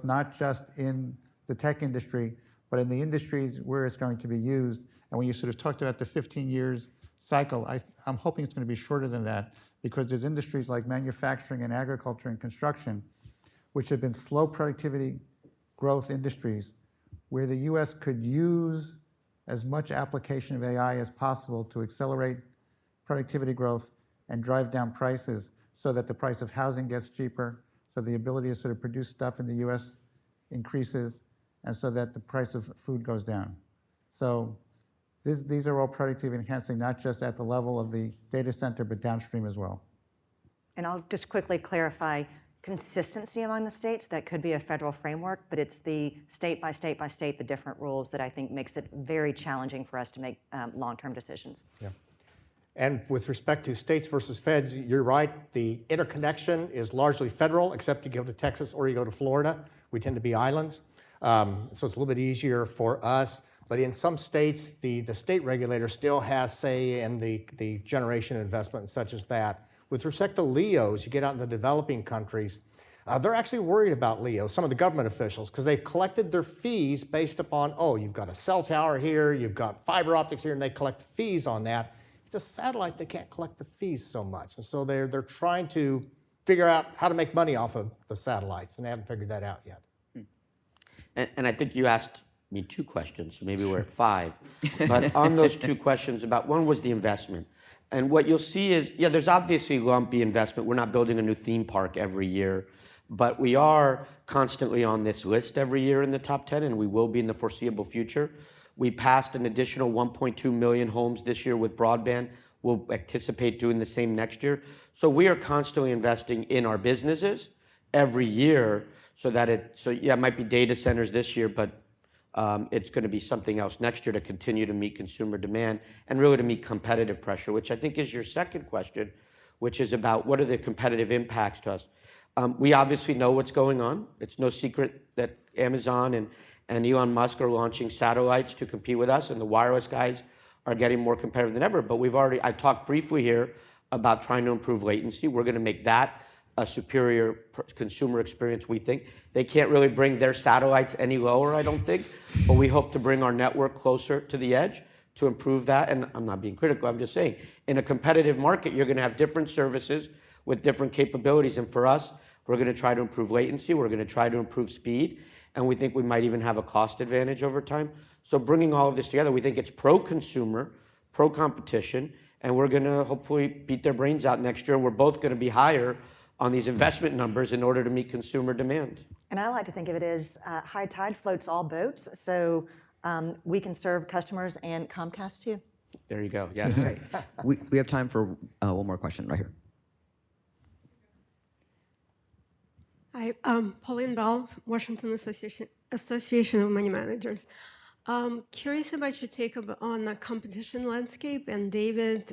not just in the tech industry, but in the industries where it's going to be used. And when you sort of talked about the 15 years cycle, I'm hoping it's going to be shorter than that, because there's industries like manufacturing and agriculture and construction, which have been slow productivity growth industries, where the US could use as much application of AI as possible to accelerate productivity growth and drive down prices so that the price of housing gets cheaper, so the ability to sort of produce stuff in the US increases, and so that the price of food goes down. So these are all productivity enhancing, not just at the level of the data center, but downstream as well. And I'll just quickly clarify consistency among the states. That could be a federal framework, but it's the state by state by state, the different rules that I think makes it very challenging for us to make long-term decisions. Yeah. And with respect to states versus feds, you're right. The interconnection is largely federal, except you go to Texas or you go to Florida. We tend to be islands. So it's a little bit easier for us. But in some states, the state regulator still has say in the generation investment such as that. With respect to LEOs, you get out in the developing countries, they're actually worried about LEOs, some of the government officials, because they've collected their fees based upon, oh, you've got a cell tower here, you've got fiber optics here, and they collect fees on that. It's a satellite, they can't collect the fees so much. And so they're trying to figure out how to make money off of the satellites, and they haven't figured that out yet. And I think you asked me 2 questions, so maybe we're at 5. But on those 2 questions, about one was the investment. And what you'll see is, yeah, there's obviously lumpy investment. We're not building a new theme park every year. But we are constantly on this list every year in the top 10, and we will be in the foreseeable future. We passed an additional 1.2 million homes this year with broadband. We'll anticipate doing the same next year. So we are constantly investing in our businesses every year yeah, it might be data centers this year, but it's going to be something else next year to continue to meet consumer demand and really to meet competitive pressure, which I think is your second question, which is about what are the competitive impacts to us. We obviously know what's going on. It's no secret that Amazon and Elon Musk are launching satellites to compete with us, and the wireless guys are getting more competitive than ever. But I talked briefly here about trying to improve latency. We're going to make that a superior consumer experience, we think. They can't really bring their satellites any lower, I don't think, but we hope to bring our network closer to the edge to improve that. And I'm not being critical, I'm just saying, in a competitive market, you're going to have different services with different capabilities. And for us, we're going to try to improve latency, we're going to try to improve speed, and we think we might even have a cost advantage over time. So bringing all of this together, we think it's pro-consumer, pro-competition, and we're going to hopefully beat their brains out next year. And we're both going to be higher on these investment numbers in order to meet consumer demand. And I like to think of it as high tide floats all boats, so we can serve customers and Comcast too. There you go, yes. Okay. We have time for one more question right here. Hi, Pauline Bell, Washington Association of Money Managers. Curious about your take on the competition landscape, and David,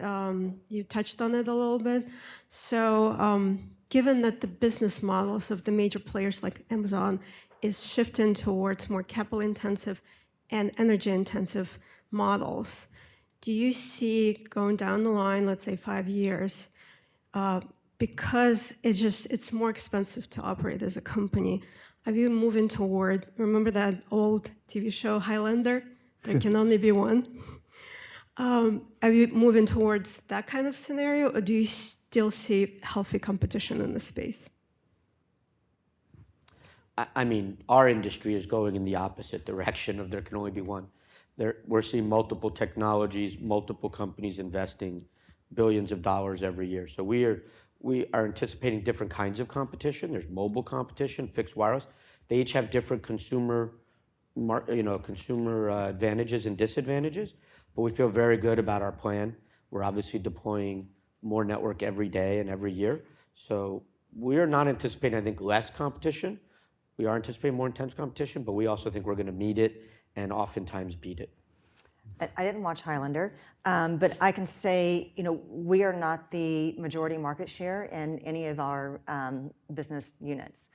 you touched on it a little bit. So given that the business models of the major players like Amazon is shifting towards more capital-intensive and energy-intensive models, do you see going down the line, let's say 5 years, because it's more expensive to operate as a company, are you moving toward, remember that old TV show Highlander? There can only be one. Are you moving towards that kind of scenario, or do you still see healthy competition in the space? I mean, our industry is going in the opposite direction of there can only be one. We're seeing multiple technologies, multiple companies investing billions of dollars every year. So we are anticipating different kinds of competition. There's mobile competition, fixed wireless. They each have different consumer advantages and disadvantages, but we feel very good about our plan. We're obviously deploying more network every day and every year. So we are not anticipating, I think, less competition. We are anticipating more intense competition, but we also think we're going to meet it and oftentimes beat it. I didn't watch Highlander, but I can say, we are not the majority market share in any of our business units.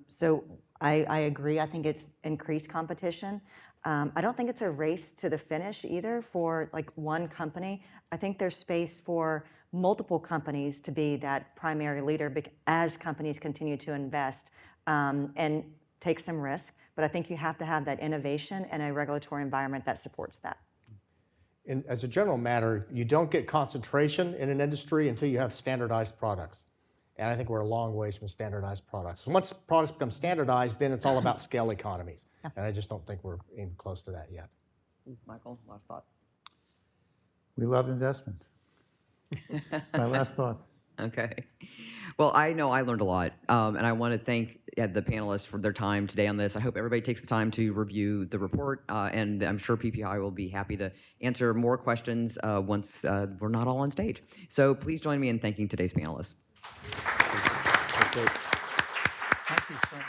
So I agree. I think it's increased competition. I don't think it's a race to the finish either for like one company. I think there's space for multiple companies to be that primary leader as companies continue to invest and take some risk. But I think you have to have that innovation and a regulatory environment that supports that. And as a general matter, you don't get concentration in an industry until you have standardized products. And I think we're a long ways from standardized products. So once products become standardized, then it's all about scale economies. And I just don't think we're even close to that yet. Michael, last thought. We love investment. My last thought. Okay. Well, I know I learned a lot, and I want to thank the panelists for their time today on this. I hope everybody takes the time to review the report, and I'm sure PPI will be happy to answer more questions once we're not all on stage. So please join me in thanking today's panelists. Thank you so much.